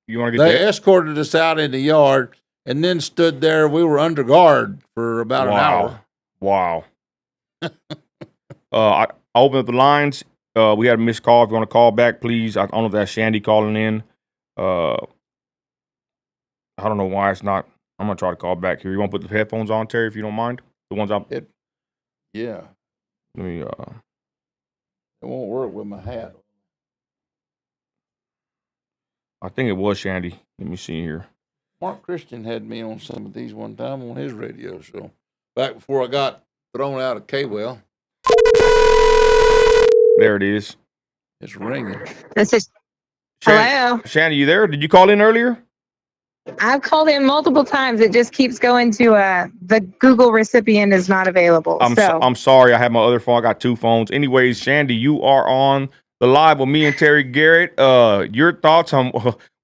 You want to get They that? escorted us out in the yard and then stood there. We were under guard for about an hour. Wow. I opened up the lines. We had a missed call. If you want to call back, please. I don't know if that's Shandy calling in. I don't know why it's not. I'm going to try to call back here. You want to put the headphones on, Terry, if you don't mind? The ones I'm... Yeah. Let me, It won't work with my hat. I think it was Shandy. Let me see here. Mark Christian had me on some of these one time on his radio show. Back before I got thrown out of K-Well. There it is. It's ringing. This is Hello? Shandy, you there? Did you call in earlier? I've called in multiple times. It just keeps going to the Google recipient is not available. I'm sorry. I have my other phone. I got 2 phones. Anyways, Shandy, you are on the live with me and Terry Garrett. Your thoughts on?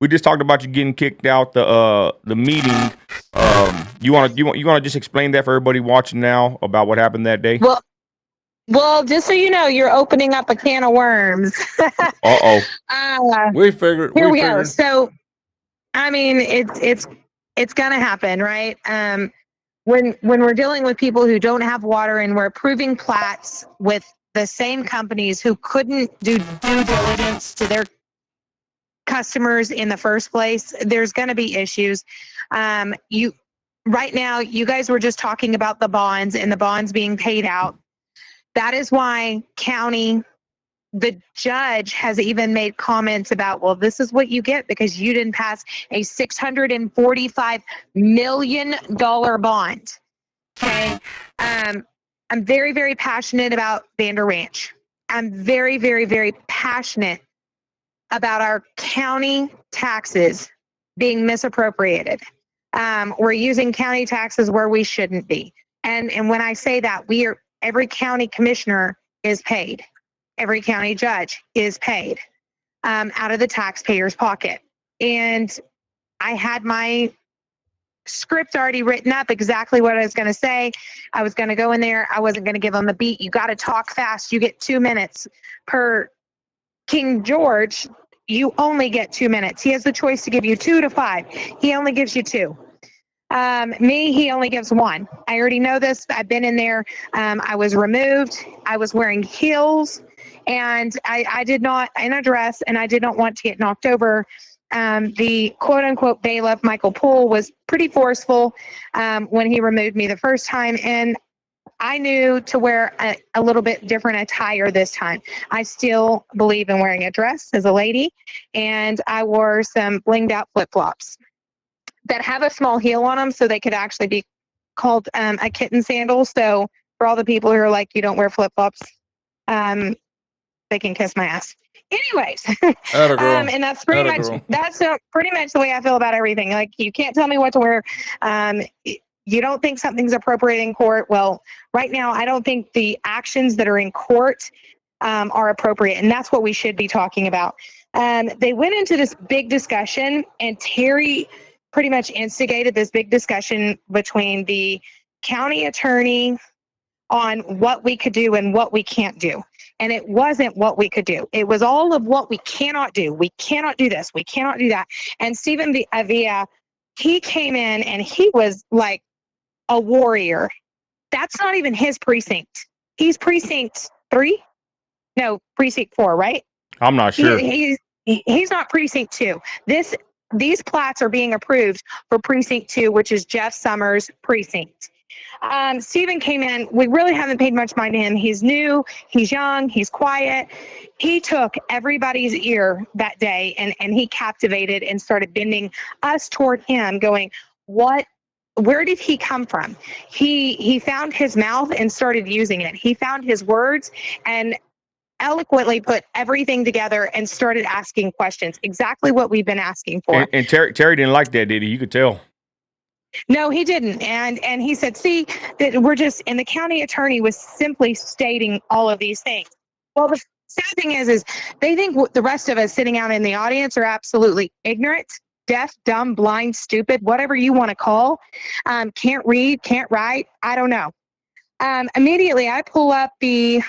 We just talked about you getting kicked out the meeting. You want to just explain that for everybody watching now about what happened that day? Well, just so you know, you're opening up a can of worms. We figured. Here we go. So, I mean, it's gonna happen, right? When we're dealing with people who don't have water and we're approving plats with the same companies who couldn't do due diligence to their customers in the first place, there's going to be issues. Right now, you guys were just talking about the bonds and the bonds being paid out. That is why the judge has even made comments about, well, this is what you get because you didn't pass a $645 million bond. Okay. I'm very, very passionate about Vander Ranch. I'm very, very, very passionate about our county taxes being misappropriated. We're using county taxes where we shouldn't be. And when I say that, every county commissioner is paid. Every county judge is paid out of the taxpayer's pocket. And I had my script already written up, exactly what I was going to say. I was going to go in there. I wasn't going to give them the beat. You got to talk fast. You get 2 minutes per King George. You only get 2 minutes. He has the choice to give you 2 to 5. He only gives you 2. Me, he only gives 1. I already know this. I've been in there. I was removed. I was wearing heels, and I did not in a dress, and I did not want to get knocked over. The quote unquote bailiff, Michael Poole, was pretty forceful when he removed me the first time, and I knew to wear a little bit different attire this time. I still believe in wearing a dress as a lady, and I wore some blinged out flip-flops that have a small heel on them so they could actually be called a kitten sandal. So for all the people who are like, you don't wear flip-flops, they can kiss my ass. Anyways, and that's pretty much the way I feel about everything. Like, you can't tell me what to wear. You don't think something's appropriate in court. Well, right now, I don't think the actions that are in court are appropriate, and that's what we should be talking about. They went into this big discussion, and Terry pretty much instigated this big discussion between the county attorney on what we could do and what we can't do. And it wasn't what we could do. It was all of what we cannot do. We cannot do this. We cannot do that. And Stephen Avila, he came in and he was like a warrior. That's not even his precinct. He's precinct 3? No, precinct 4, right? I'm not sure. He's not precinct 2. These plats are being approved for precinct 2, which is Jeff Summers' precinct. Stephen came in. We really haven't paid much mind to him. He's new, he's young, he's quiet. He took everybody's ear that day and he captivated and started bending us toward him, going, what where did he come from? He found his mouth and started using it. He found his words and eloquently put everything together and started asking questions. Exactly what we've been asking for. And Terry didn't like that, did he? You could tell. No, he didn't. And he said, see, that we're just, and the county attorney was simply stating all of these things. Well, the sad thing is they think the rest of us sitting out in the audience are absolutely ignorant, deaf, dumb, blind, stupid, whatever you want to call. Can't read, can't write. I don't know. Immediately, I pull up the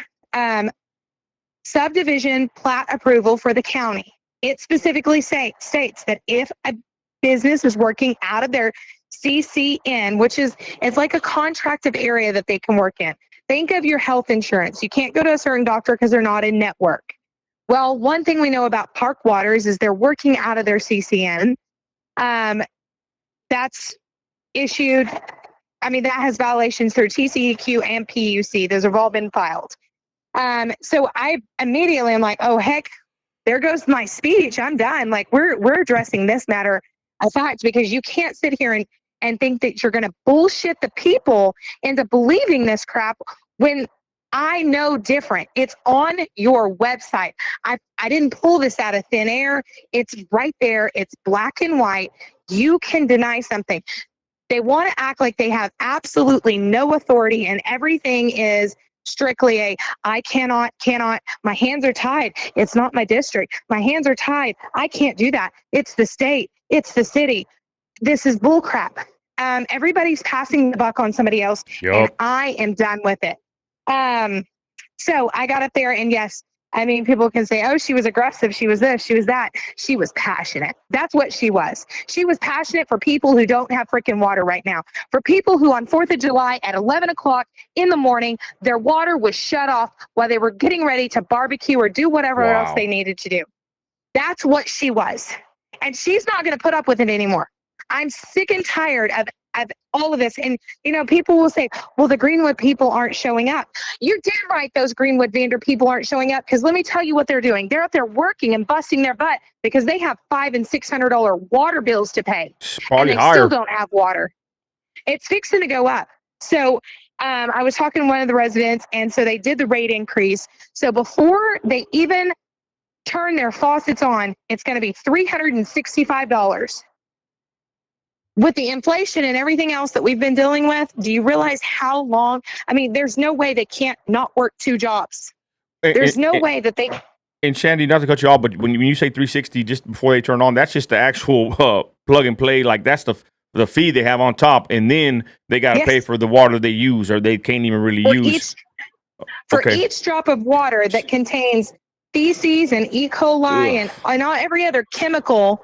subdivision plat approval for the county. It specifically states that if a business is working out of their CCN, which is, it's like a contracted area that they can work in. Think of your health insurance. You can't go to a certain doctor because they're not in network. Well, one thing we know about Park Waters is they're working out of their CCN. That's issued, that has violations through TCEQ and PUC. Those have all been filed. So I immediately am like, oh, heck, there goes my speech. I'm done. Like, we're addressing this matter of fact, because you can't sit here and think that you're going to bullshit the people into believing this crap when I know different. It's on your website. I didn't pull this out of thin air. It's right there. It's black and white. You can deny something. They want to act like they have absolutely no authority and everything is strictly I cannot, my hands are tied. It's not my district. My hands are tied. I can't do that. It's the state. It's the city. This is bullcrap. Everybody's passing the buck on somebody else, and I am done with it. So I got up there, and yes, people can say, oh, she was aggressive. She was this, she was that. She was passionate. That's what she was. She was passionate for people who don't have freaking water right now. For people who on 4th of July at 11 o'clock in the morning, their water was shut off while they were getting ready to barbecue or do whatever else they needed to do. That's what she was. And she's not going to put up with it anymore. I'm sick and tired of all of this. And, people will say, well, the Greenwood people aren't showing up. You're damn right those Greenwood Vander people aren't showing up, because let me tell you what they're doing. They're out there working and busting their butt because they have $500 and $600 water bills to pay. Probably and they still don't have water. It's fixing to go up. So I was talking to one of the residents, and so they did the rate increase. So before they even turn their faucets on, it's going to be $365. With the inflation and everything else that we've been dealing with, do you realize how long? There's no way they can't not work 2 jobs. There's no way that they. And Shandy, not to cut you off, but when you say 360 just before they turn on, that's just the actual plug and play. Like, that's the fee they have on top, and then they got to pay for the water they use, or they can't even really use. Each drop of water that contains feces and E. coli and every other chemical.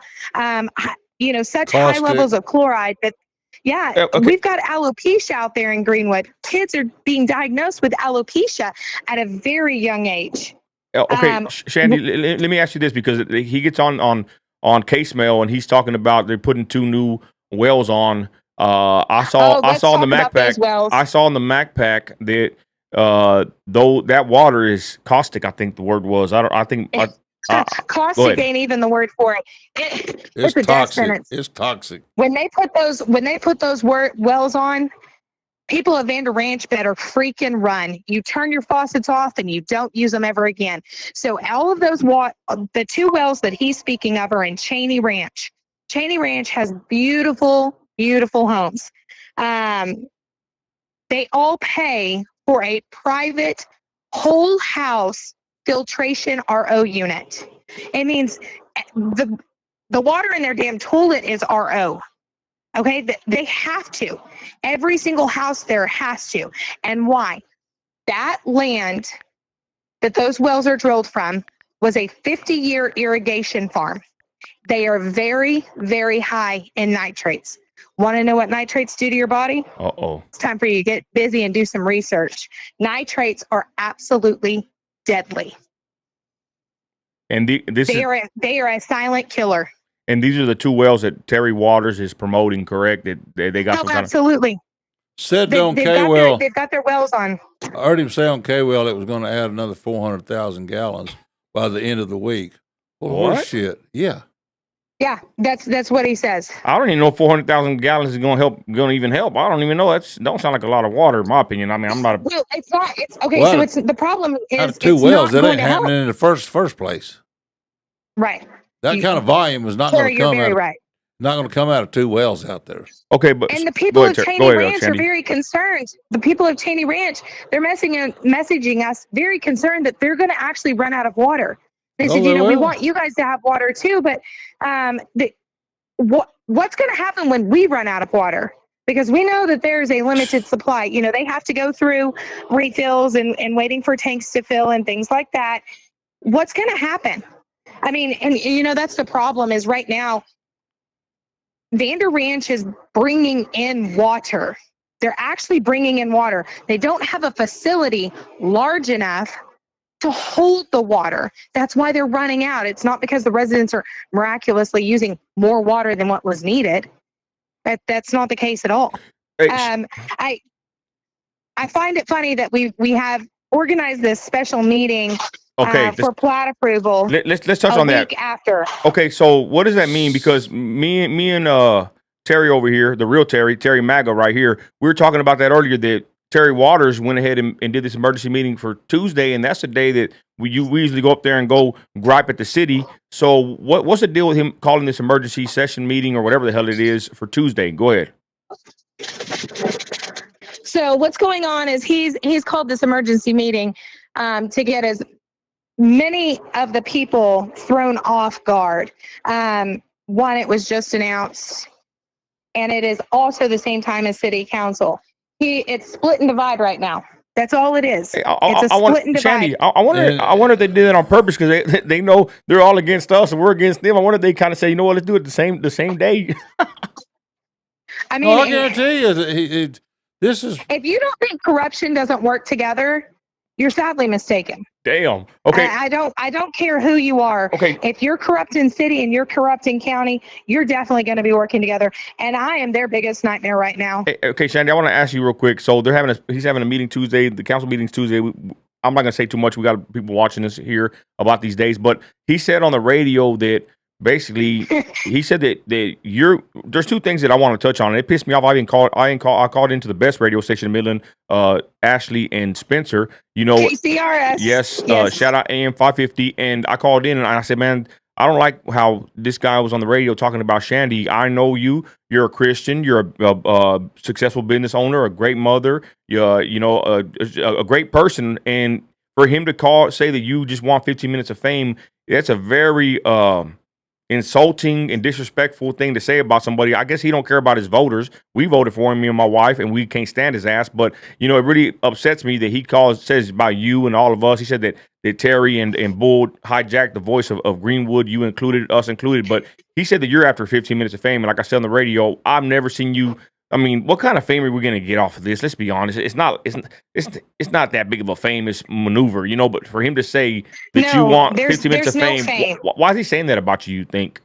Such high levels of chloride that, we've got alopecia out there in Greenwood. Kids are being diagnosed with alopecia at a very young age. Okay, Shandy, let me ask you this, because he gets on Case Mail and he's talking about they're putting 2 new wells on. I saw in the Mac Pack. I saw in the Mac Pack that though that water is caustic, I think the word was. Caustic ain't even the word for it. It's a death sentence. It's toxic. When they put those wells on, people of Vander Ranch better freaking run. You turn your faucets off and you don't use them ever again. So all of those the 2 wells that he's speaking of are in Cheney Ranch. Cheney Ranch has beautiful, beautiful homes. They all pay for a private whole house filtration RO unit. It means the water in their damn toilet is RO. Okay, they have to. Every single house there has to. And why? That land that those wells are drilled from was a 50-year irrigation farm. They are very, very high in nitrates. Want to know what nitrates do to your body? It's time for you to get busy and do some research. Nitrates are absolutely deadly. And they are a silent killer. And these are the 2 wells that Terry Waters is promoting, correct? That they got some absolutely. Said on K-Well. They've got their wells on. I heard him say on K-Well it was going to add another 400,000 gallons by the end of the week. Well, what? Shit. Yeah. Yeah, that's what he says. I don't even know if 400,000 gallons is going to even help. I don't even know. Don't sound like a lot of water, in my opinion. I mean, I'm not. Well, it's not. It's okay. Well, so it's the problem Out is of 2 it's wells, not that going ain't to help. happening in the first place. Right. That kind of volume is not going Terry, to you're come very out. right. Not going to come out of 2 wells out there. Okay, but And the go people ahead, of Go Cheney ahead, Ranch are Shandy. very concerned. The people of Cheney Ranch, they're messaging us very concerned that they're going to actually run out of water. They said, they we will. want you guys to have water too, but what's going to happen when we run out of water? Because we know that there's a limited supply. They have to go through refills and waiting for tanks to fill and things like that. What's going to happen? I mean, and that's the problem is right now, Vander Ranch is bringing in water. They're actually bringing in water. They don't have a facility large enough to hold the water. That's why they're running out. It's not because the residents are miraculously using more water than what was needed. That's not the case at all. Hey, I find it funny that we have organized this special meeting okay, for plat approval. let's touch a on that. week after. Okay, so what does that mean? Because me and Terry over here, the real Terry Maga right here, we were talking about that earlier. That Terry Waters went ahead and did this emergency meeting for Tuesday, and that's the day that we usually go up there and go gripe at the city. So what's the deal with him calling this emergency session meeting or whatever the hell it is for Tuesday? Go ahead. So what's going on is he's called this emergency meeting to get as many of the people thrown off guard. One, it was just announced, and it is also the same time as city council. It's split and divide right now. That's all it is. Hey, It's a split and divide. Shandy, I wonder if they did that on purpose because they know they're all against us and we're against them. I wonder if they kind of say, you know what, let's do it the same day. I mean, No, I guarantee you, this is. If you don't think corruption doesn't work together, you're sadly mistaken. Damn. Okay. I don't care who you are. Okay. If you're corrupt in city and you're corrupt in county, you're definitely going to be working together. And I am their biggest nightmare right now. Hey, okay, Shandy, I want to ask you real quick. So he's having a meeting Tuesday. The council meeting's Tuesday. I'm not going to say too much. We got people watching us here about these days, but he said on the radio that basically he said that there's 2 things that I want to touch on. It pissed me off. I called into the best radio station in Midland, Ashley and Spencer. KCRS. Yes. Shout out AM 550. And I called in and I said, man, I don't like how this guy was on the radio talking about Shandy. I know you. You're a Christian. You're a successful business owner, a great mother. A great person. And for him to say that you just want 15 minutes of fame, that's a very insulting and disrespectful thing to say about somebody. I guess he don't care about his voters. We voted for him, me and my wife, and we can't stand his ass. But it really upsets me that he says about you and all of us. He said that Terry and Bull hijacked the voice of Greenwood, you included, us included. But he said that you're after 15 minutes of fame, and like I said on the radio, I've never seen you. I mean, what kind of fame are we going to get off of this? Let's be honest. It's not that big of a famous maneuver, But for him to say that you want 15 minutes of fame, why is he saying that about you think?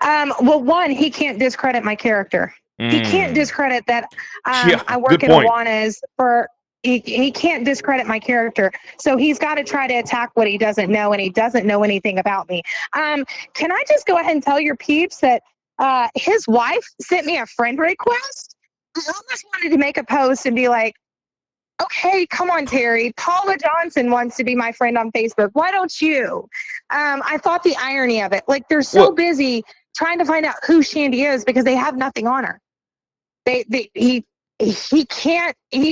Well, one, he can't discredit my character. He can't discredit that I work in Awanas for. He can't discredit my character. So he's got to try to attack what he doesn't know, and he doesn't know anything about me. Can I just go ahead and tell your peeps that his wife sent me a friend request? I almost wanted to make a post and be like, okay, come on, Terry. Paula Johnson wants to be my friend on Facebook. Why don't you? I thought the irony of it. Like, they're so busy trying to find out who Shandy is because they have nothing on her. He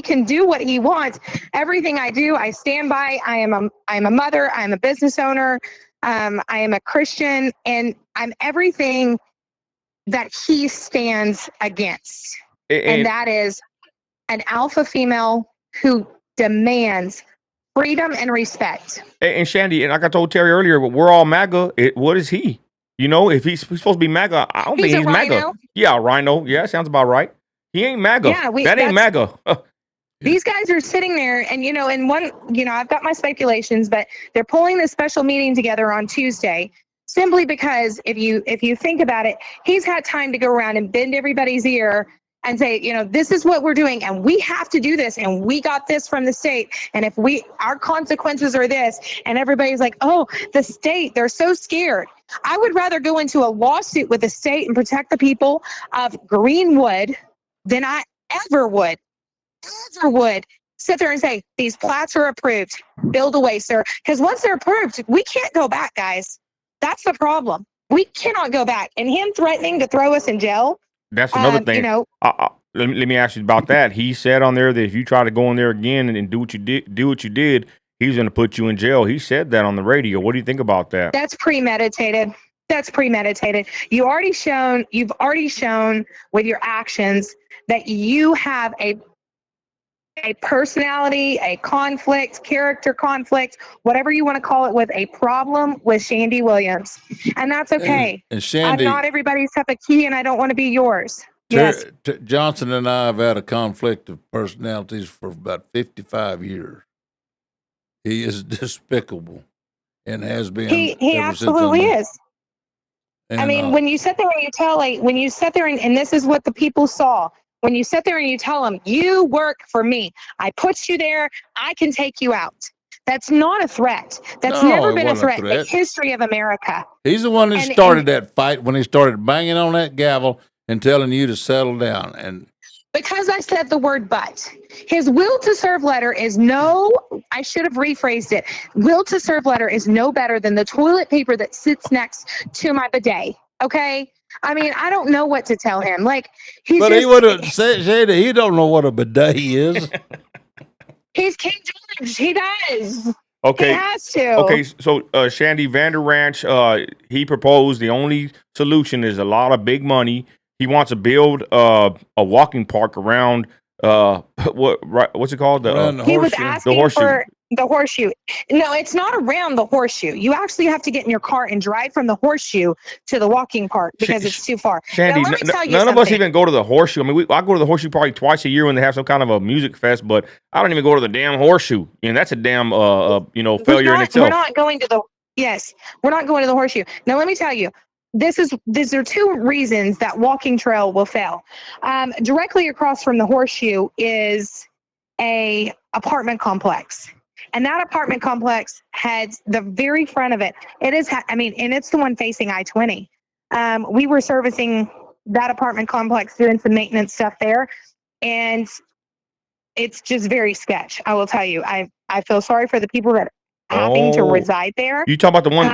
can do what he wants. Everything I do, I stand by. I am a mother. I am a business owner. I am a Christian, and I'm everything that he stands against. And that is an alpha female who demands freedom and respect. And Shandy, and like I told Terry earlier, we're all MAGA. What is he? If he's supposed to be MAGA, I don't think he's MAGA. Yeah, a rhino. Yeah, sounds about right. He ain't MAGA. Yeah, that ain't MAGA. These guys are sitting there, and and one, I've got my speculations, but they're pulling this special meeting together on Tuesday simply because if you think about it, he's had time to go around and bend everybody's ear and say, this is what we're doing and we have to do this and we got this from the state. And if our consequences are this, and everybody's like, oh, the state, they're so scared. I would rather go into a lawsuit with the state and protect the people of Greenwood than I ever would sit there and say, these plats are approved. Build away, sir. Because once they're approved, we can't go back, guys. That's the problem. We cannot go back. And him threatening to throw us in jail. That's another thing. Let me ask you about that. He said on there that if you try to go in there again and do what you did, he's going to put you in jail. He said that on the radio. What do you think about that? That's premeditated. You've already shown with your actions that you have a personality, a conflict, character conflict, whatever you want to call it, with a problem with Shandy Williams. And that's okay. And Shandy, I'm not everybody's cup of tea, and I don't want to be yours. Yes. Johnson and I have had a conflict of personalities for about 55 years. He is despicable and has been. He absolutely is. And when you sit there and you tell, and this is what the people saw. When you sit there and you tell them, you work for me, I put you there, I can take you out. That's not a threat. That's never been a threat in the history of America. He's the one that started that fight when he started banging on that gavel and telling you to settle down. And because I said the word but. His will to serve letter is I should have rephrased it. Will to serve letter is no better than the toilet paper that sits next to my bidet. Okay? I mean, I don't know what to tell him. He would have said that he don't know what a bidet is. He's King George. He does. Okay. He has to. Okay, so Shandy Vander Ranch, he proposed the only solution is a lot of big money. He wants to build a walking park around what's it called? He was asking for the horseshoe. No, it's not around the horseshoe. You actually have to get in your car and drive from the horseshoe to the walking park because it's too far. Shandy, none of us even go to the horseshoe. I mean, I go to the horseshoe probably twice a year when they have some kind of a music fest, but I don't even go to the damn horseshoe. And that's a damn failure in itself. We're not going to the horseshoe. Now, let me tell you. These are two reasons that walking trail will fail. Directly across from the horseshoe is a apartment complex. And that apartment complex has the very front of it. It is, and it's the one facing I-20. We were servicing that apartment complex, doing some maintenance stuff there. And it's just very sketch. I will tell you, I feel sorry for the people that having to reside there. You talk about the one,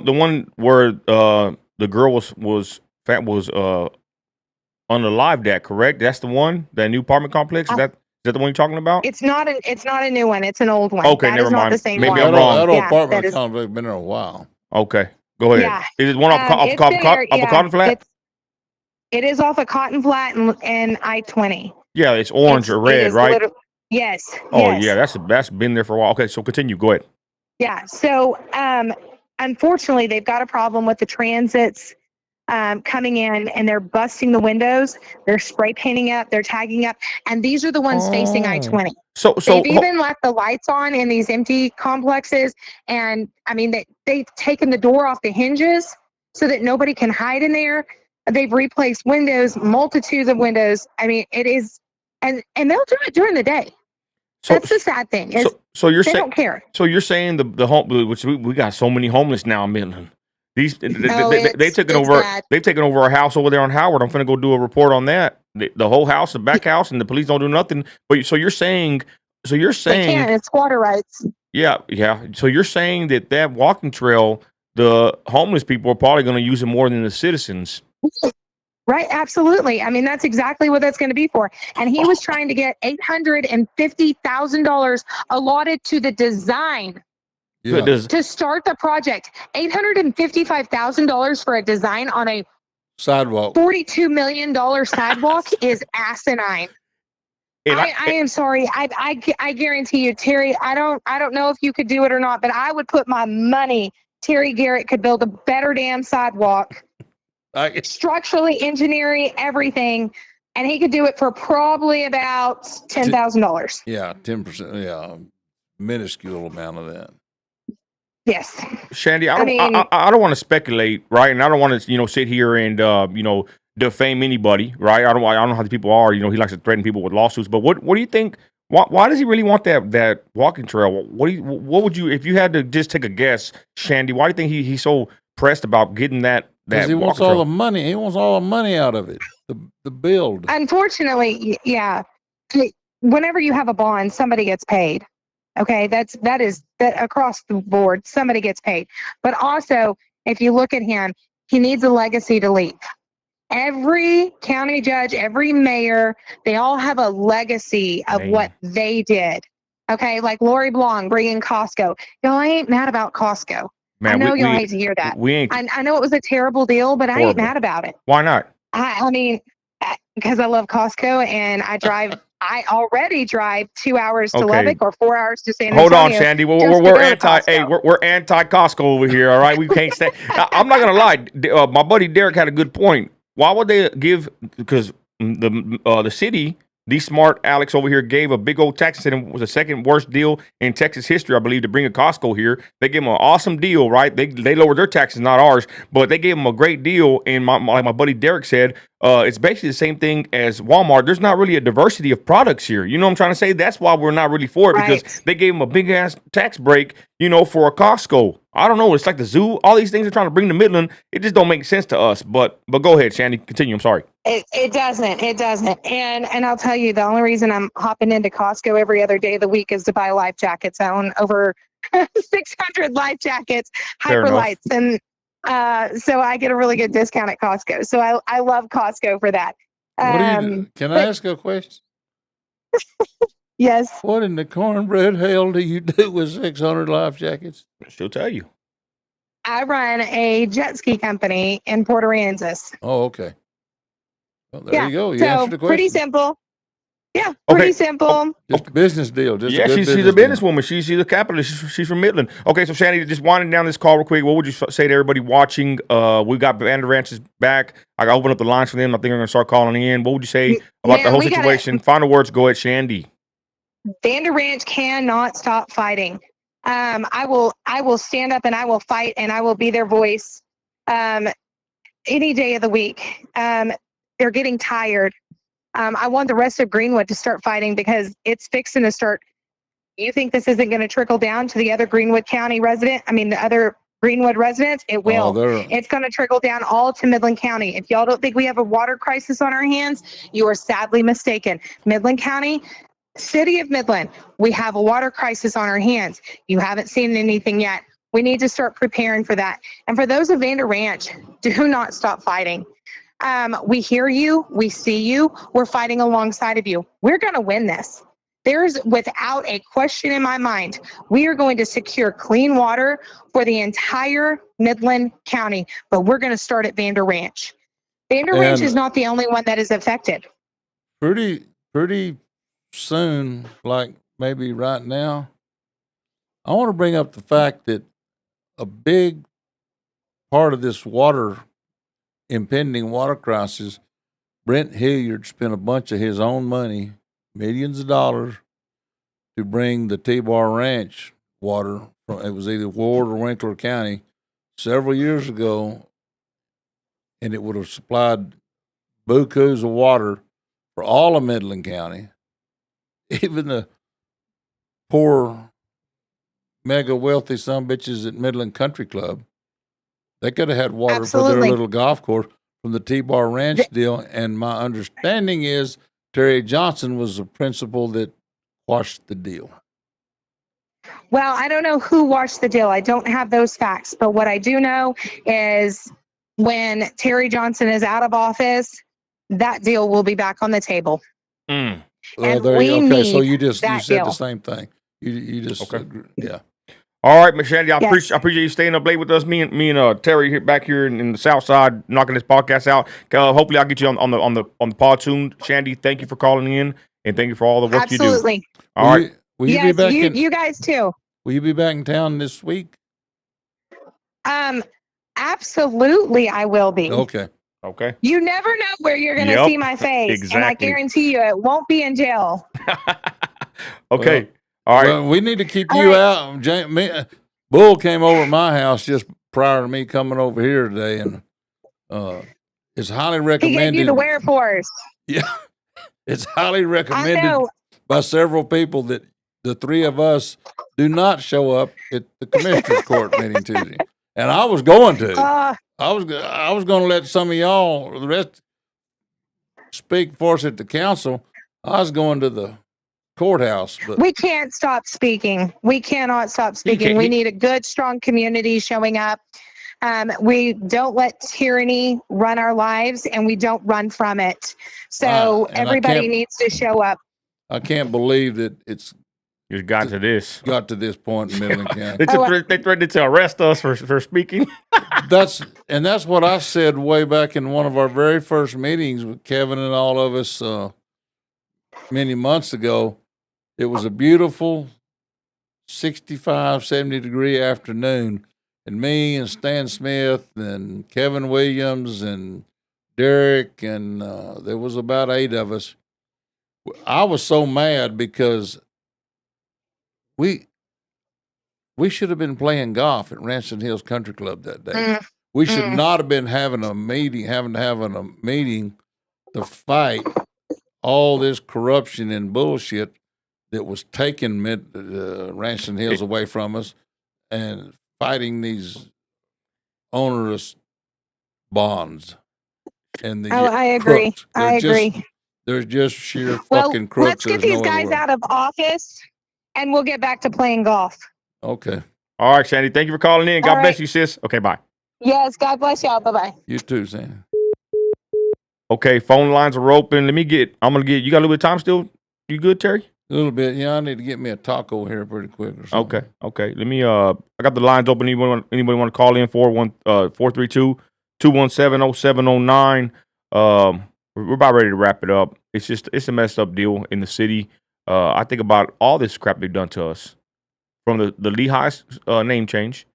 the one where the girl was unalived at, correct? That's the one, that new apartment complex. Is that the one you're talking about? It's not a new one. It's an old one. Okay, never mind. Not the same Maybe one. I'm wrong. That apartment complex has been there a while. Okay, go ahead. Yeah. Is it one off Cotton Flat? It is off of Cotton Flat and I-20. Yeah, it's orange or red, right? Yes. Oh, yeah, that's been there for a while. Okay, so continue. Go ahead. Yeah. So, unfortunately, they've got a problem with the transits coming in, and they're busting the windows. They're spray painting up. They're tagging up, and these are the ones facing I-20. So they've even left the lights on in these empty complexes, and they've taken the door off the hinges so that nobody can hide in there. They've replaced windows, multitudes of windows. it is, and they'll do it during the day. That's the sad thing. So you're saying they don't care. So you're saying the home, which we got so many homeless now in Midland. They've taken over. Bad. They've taken over our house over there on Howard. I'm gonna go do a report on that. The whole house, the back house, and the police don't do nothing. But so you're saying they can't. It's squatter rights. Yeah. So you're saying that walking trail, the homeless people are probably going to use it more than the citizens. Right, absolutely. That's exactly what that's going to be for. And he was trying to get $850,000 allotted to the design to start the project. $855,000 for a design on a sidewalk. $42 million sidewalk is asinine. I am sorry. I guarantee you, Terry. I don't know if you could do it or not, but I would put my money Terry Garrett could build a better damn sidewalk. Structurally, engineering, everything, and he could do it for probably about $10,000. Yeah, 10%. Yeah, minuscule amount of that. Yes, Shandy. I don't want to speculate, right? And I don't want to, sit here and defame anybody, right? I don't know how the people are. You know, he likes to threaten people with lawsuits. But what do you think? Why does he really want that walking trail? What would you, if you had to just take a guess, Shandy? Why do you think he's so pressed about getting that? Because he wants all the money. He wants all the money out of it. The build. Unfortunately, yeah. Whenever you have a bond, somebody gets paid. Okay, that across the board, somebody gets paid. But also, if you look at him, he needs a legacy to leave. Every county judge, every mayor, they all have a legacy of what they did. Okay, like Lori Blong bringing Costco. Y'all, I ain't mad about Costco. Man, I know y'all hate to hear that. We ain't. I know it was a terrible deal, but I ain't mad about it. Why not? I mean, because I love Costco and I already drive 2 hours to Lubbock or 4 hours to San Antonio. Hold on, Shandy. We're anti. Hey, we're anti Costco over here. All right, we can't stand. I'm not gonna lie. My buddy Derek had a good point. Why would they give? Because the city, the smart Alex over here, gave a big old tax incentive. It was the second worst deal in Texas history, I believe, to bring a Costco here. They gave them an awesome deal, right? They lowered their taxes, not ours, but they gave them a great deal. And like my buddy Derek said, it's basically the same thing as Walmart. There's not really a diversity of products here. You know what I'm trying to say? That's why we're not really for it, because they gave them a big ass tax break, for a Costco. I don't know. It's like the zoo. All these things are trying to bring to Midland. It just don't make sense to us. But go ahead, Shandy. Continue. I'm sorry. It doesn't. And I'll tell you, the only reason I'm hopping into Costco every other day of the week is to buy life jackets. I own over 600 life jackets, Hyperlights, and so I get a really good discount at Costco. So I love Costco for that. Can I ask a question? Yes. What in the cornbread hell do you do with 600 life jackets? She'll tell you. I run a jet ski company in Port Aransas. Oh, okay. Well, there you go. You answered the question. Pretty simple. Yeah, pretty simple. Just a business deal. She's a businesswoman. She's a capitalist. She's from Midland. Okay, so Shandy, just winding down this call real quick. What would you say to everybody watching? We got Vander Ranch's back. I got to open up the lines for them. I think I'm going to start calling in. What would you say about the whole situation? Final words. Go ahead, Shandy. Vander Ranch cannot stop fighting. I will stand up and I will fight and I will be their voice any day of the week. They're getting tired. I want the rest of Greenwood to start fighting because it's fixing to start. You think this isn't going to trickle down to the other Greenwood County the other Greenwood residents? It will. It's going to trickle down all to Midland County. If y'all don't think we have a water crisis on our hands, you are sadly mistaken. Midland County, City of Midland, we have a water crisis on our hands. You haven't seen anything yet. We need to start preparing for that. And for those of Vander Ranch, do not stop fighting. We hear you. We see you. We're fighting alongside of you. We're going to win this. There's, without a question in my mind, we are going to secure clean water for the entire Midland County, but we're going to start at Vander Ranch. Vander Ranch is not the only one that is affected. Pretty soon, like maybe right now, I want to bring up the fact that a big part of this impending water crisis, Brent Hilliard spent a bunch of his own money, millions of dollars, to bring the T-Bar Ranch water from, it was either Ward or Winkler County, several years ago, and it would have supplied bukus of water for all of Midland County. Even the poor, mega wealthy sumbitches at Midland Country Club, they could have had water for their little golf course from the T-Bar Ranch deal. And my understanding is Terry Johnson was the principal that washed the deal. Well, I don't know who washed the deal. I don't have those facts. But what I do know is when Terry Johnson is out of office, that deal will be back on the table. Well, and so you said the same thing. You just yeah. All right, Miss Shandy, I appreciate you staying up late with us. Me and Terry here back here in the South Side, knocking this podcast out. Hopefully, I'll get you on the pod soon. Shandy, thank you for calling in, and thank you for all the work you do. Absolutely. All right. Will you be back? You guys too. Will you be back in town this week? Absolutely, I will be. Okay. You never know where you're going to see my face, exactly. And I guarantee you, it won't be in jail. Okay. All right. Well, we need to keep you out. Bull came over to my house just prior to me coming over here today, and It's highly He recommended. gave you the wherefores. Yeah, it's highly I recommended know. by several people that the three of us do not show up at the commissioners' court meeting Tuesday. And I was going to. I was going to let some of y'all, the rest, speak for us at the council. I was going to the courthouse, but We can't stop speaking. We cannot stop speaking. We need a good, strong community showing up. We don't let tyranny run our lives, and we don't run from it. So and I everybody can't- needs to show up. I can't believe that it's Just got to this. got to this point in Midland County. They threatened to arrest us for speaking. That's what I said way back in one of our very first meetings with Kevin and all of us many months ago. It was a beautiful 65, 70-degree afternoon, and me and Stan Smith and Kevin Williams and Derek and there was about 8 of us. I was so mad because we should have been playing golf at Ranchland Hills Country Club that day. We should not have been having a meeting to fight all this corruption and bullshit that was taking Ranchland Hills away from us and fighting these onerous bonds. And the I agree. crooks. I agree. There's just sheer Well, fucking crooks. let's get There's these no other guys word. out of office, and we'll get back to playing golf. Okay. All right, Sandy. Thank you for calling in. God All bless right. you, sis. Okay, bye. Yes, God bless y'all. Bye-bye. You too, Sam. Okay, phone lines are open. I'm gonna get, you got a little bit of time still? You good, Terry? A little bit. Yeah, I need to get me a taco here pretty quick or something. Okay. Let me, I got the lines open. Anybody want to call in? 432-217-0709. We're about ready to wrap it up. It's a messed up deal in the city. I think about all this crap they've done to us. From the Lehigh's name change,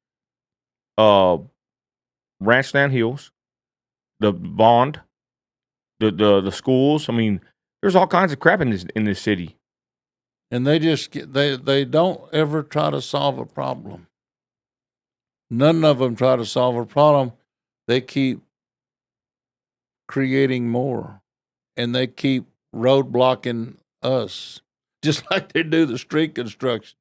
Ranchland Hills, the bond, the schools. I mean, there's all kinds of crap in this city. And they just they don't ever try to solve a problem. None of them try to solve a problem. They keep creating more, and they keep roadblocking us, just like they do the street construction.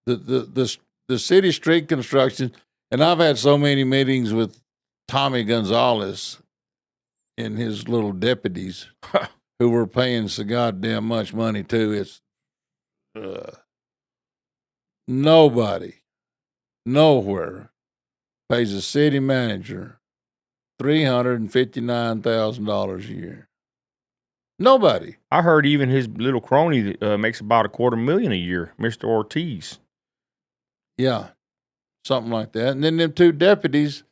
The city street construction, and I've had so many meetings with Tommy Gonzalez and his little deputies who were paying so goddamn much money too. It's nobody, nowhere pays a city manager $359,000 a year. Nobody. I heard even his little crony makes about $250,000 a year, Mr. Ortiz. Yeah, something like that. And then them 2 deputies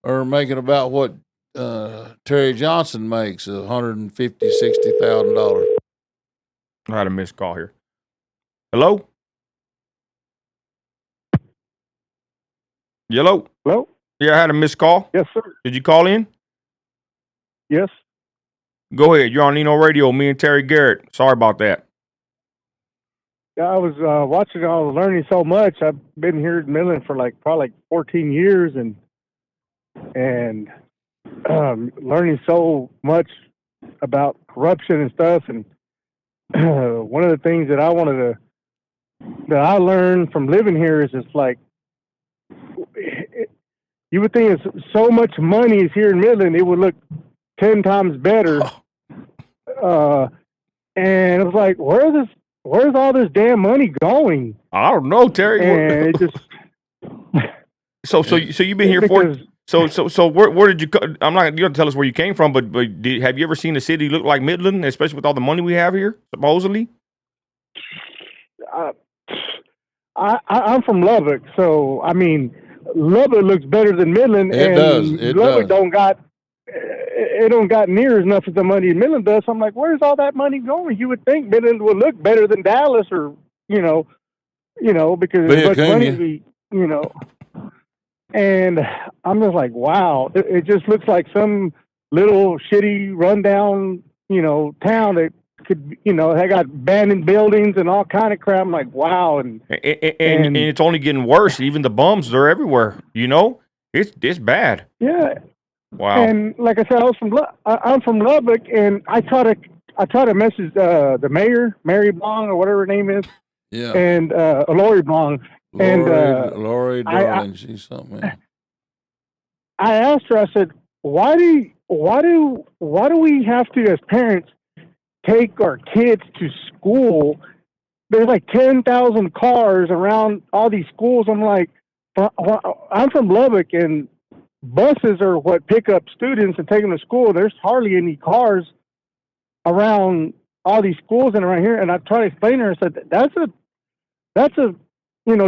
are making about what Terry Johnson makes, $150,000-$160,000. I had a missed call here. Hello? Hello? Hello? Yeah, I had a missed call. Yes, sir. Did you call in? Yes. Go ahead. You're on Nino Radio. Me and Terry Garrett. Sorry about that. Yeah, I was watching. I was learning so much. I've been here in Midland for probably 14 years, and learning so much about corruption and stuff. And one of the things that I that I learned from living here is it's like you would think it's so much money is here in Midland, it would look 10 times better. And it was like, where's all this damn money going? I don't know, Terry. And it just so you've been here for so where did you come? I'm not, you don't tell us where you came from, but have you ever seen a city look like Midland, especially with all the money we have here, supposedly? I'm from Lubbock, so I mean, Lubbock looks better than Midland. It does. Lubbock don't got near as enough as the money Midland does. So I'm like, where's all that money going? You would think Midland would look better than Dallas, or because there's much money, And I'm just like, wow, it just looks like some little shitty rundown, town that could, they got abandoned buildings and all kind of crap. I'm like, wow. And it's only getting worse. Even the bums, they're everywhere, It's bad. Yeah. Wow. And like I said, I'm from Lubbock, and I try to message the mayor, Mary Blong or whatever her name is, Yeah. and Lori Blong. Lori, I darling, she's something. Yeah. I asked her. I said, why do we have to, as parents, take our kids to school? There's like 10,000 cars around all these schools. I'm like, I'm from Lubbock, and buses are what pick up students and take them to school. There's hardly any cars around all these schools and around here. And I tried to explain to her. I said, that's a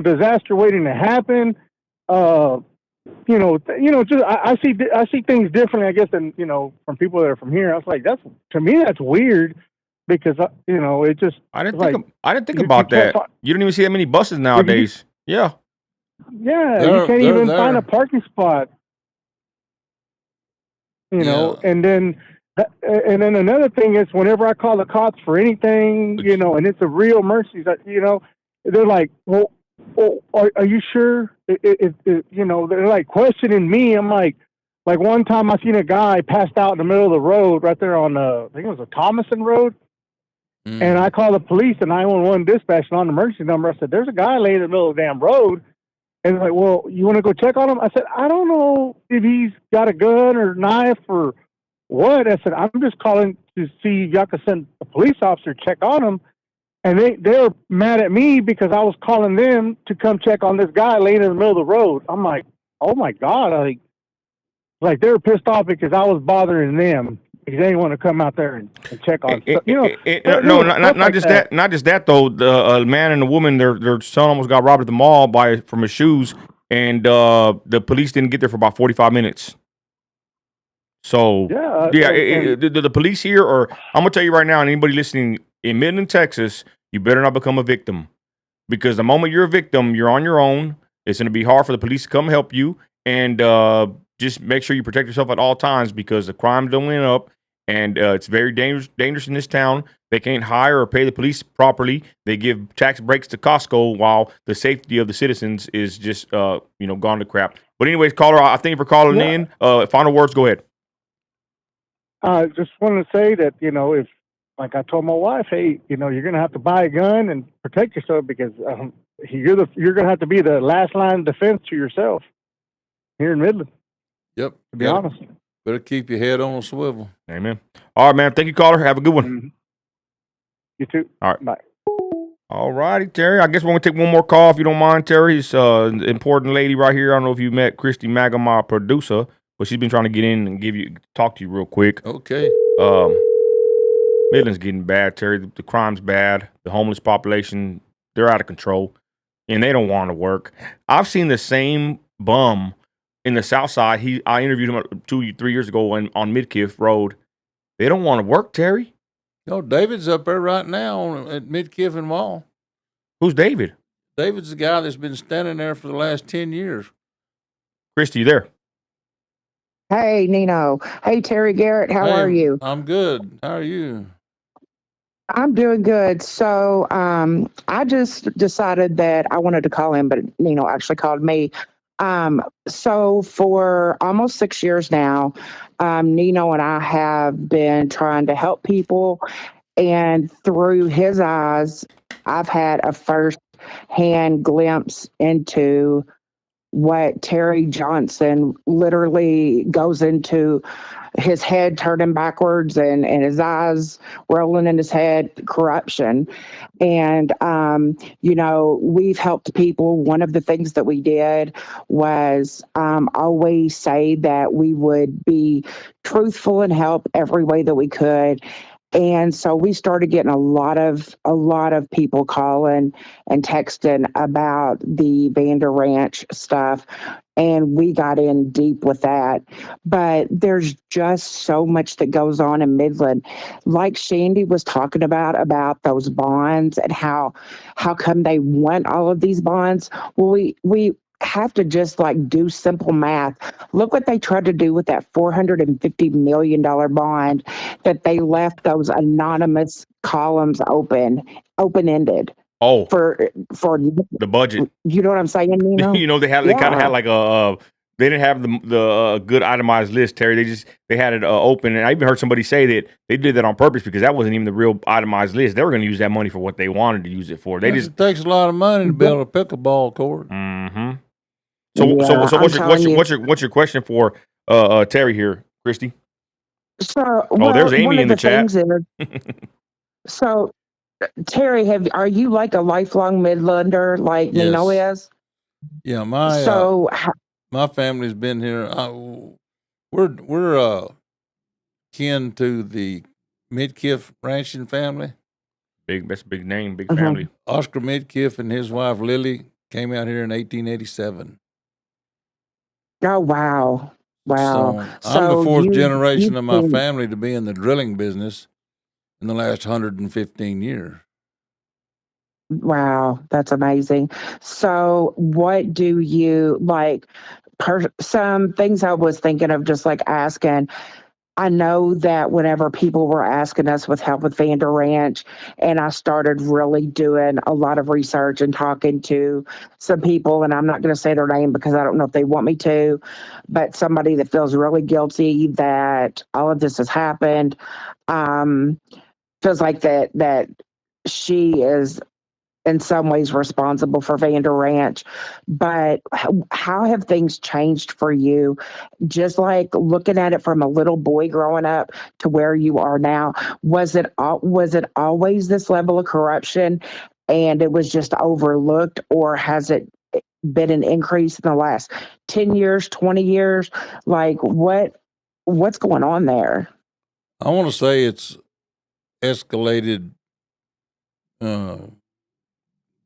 disaster waiting to happen. Just I see things differently, I guess, than from people that are from here. I was like, to me that's weird, because it just I didn't think about that. You don't even see that many buses nowadays. Yeah. You can't even find a parking spot. And then another thing is, whenever I call the cops for anything, and it's a real emergency, they're like, well, are you sure? They're like questioning me. I'm like one time I seen a guy passed out in the middle of the road right there on I think it was a Thomason Road. And I called the police and 911 dispatch on the emergency number. I said, there's a guy laying in the middle of the damn road. And they're like, well, you want to go check on him? I said, I don't know if he's got a gun or knife or what. I said, I'm just calling to see if y'all can send a police officer to check on him. And they're mad at me because I was calling them to come check on this guy laying in the middle of the road. I'm like, oh my God. Like they were pissed off because I was bothering them, because they didn't want to come out there and check on stuff. Not just that. Not just that though. The man and the woman, their son almost got robbed at the mall from his shoes, and the police didn't get there for about 45 minutes. So the police here, or I'm gonna tell you right now, and anybody listening in Midland, Texas, you better not become a victim, because the moment you're a victim, you're on your own. It's gonna be hard for the police to come help you, and just make sure you protect yourself at all times, because the crime don't went up, and it's very dangerous in this town. They can't hire or pay the police properly. They give tax breaks to Costco, while the safety of the citizens is just gone to crap. But anyways, caller, I thank you for calling in. Final words, go ahead. I just wanted to say that, if, like I told my wife, hey, you're going to have to buy a gun and protect yourself, because you're going to have to be the last line of defense to yourself here in Midland. Yep. To be honest. Better keep your head on a swivel. Amen. All right, man. Thank you, caller. Have a good one. Mm-hmm. You too. All right. Bye. All righty, Terry. I guess we're going to take one more call if you don't mind, Terry. It's an important lady right here. I don't know if you met Christy Maga, my producer, but she's been trying to get in and talk to you real quick. Okay. Midland's getting bad, Terry. The crime's bad. The homeless population, they're out of control, and they don't want to work. I've seen the same bum in the South Side. I interviewed him 2-3 years ago on Midkiff Road. They don't want to work, Terry. David's up there right now at Midkiff and Mall. Who's David? David's the guy that's been standing there for the last 10 years. Christy, you there? Hey, Nino. Hey, Terry Garrett. How are you? I'm good. How are you? I'm doing good. So I just decided that I wanted to call in, but Nino actually called me. So for almost 6 years now, Nino and I have been trying to help people. And through his eyes, I've had a first-hand glimpse into what Terry Johnson literally goes into, his head turning backwards and his eyes rolling in his head, corruption. And, we've helped people. One of the things that we did was always say that we would be truthful and help every way that we could. And so we started getting a lot of people calling and texting about the Vander Ranch stuff. And we got in deep with that. But there's just so much that goes on in Midland. Like Shandy was talking about those bonds and how come they want all of these bonds. Well, we have to just do simple math. Look what they tried to do with that $450 million bond that they left those anonymous columns open-ended. Oh, for the budget. You know what I'm saying, Nino? They kind of had like they didn't have the good itemized list, Terry. They had it open, and I even heard somebody say that they did that on purpose because that wasn't even the real itemized list. They were going to use that money for what they wanted to use it for. It takes a lot of money to build a pickleball court. Mm-hmm. So what's your question for Terry here, Christy? So, there's Amy one of in the chat. So, Terry, are you like a lifelong Midlander like Nino is? Yeah, my family's been here. We're kin to the Midkiff Ranchland family. That's a big name, big family. Oscar Midkiff and his wife Lily came out here in 1887. Oh wow! Wow! So I'm the fourth generation of my family to be in the drilling business in the last 115 years. Wow, that's amazing. So, what do you like? Some things I was thinking of just like asking. I know that whenever people were asking us with help with Vander Ranch, and I started really doing a lot of research and talking to some people, and I'm not going to say their name because I don't know if they want me to, but somebody that feels really guilty that all of this has happened, feels like that she is in some ways responsible for Vander Ranch. But how have things changed for you? Just like looking at it from a little boy growing up to where you are now, was it always this level of corruption and it was just overlooked, or has it been an increase in the last 10 years, 20 years? Like what's going on there? I want to say it's escalated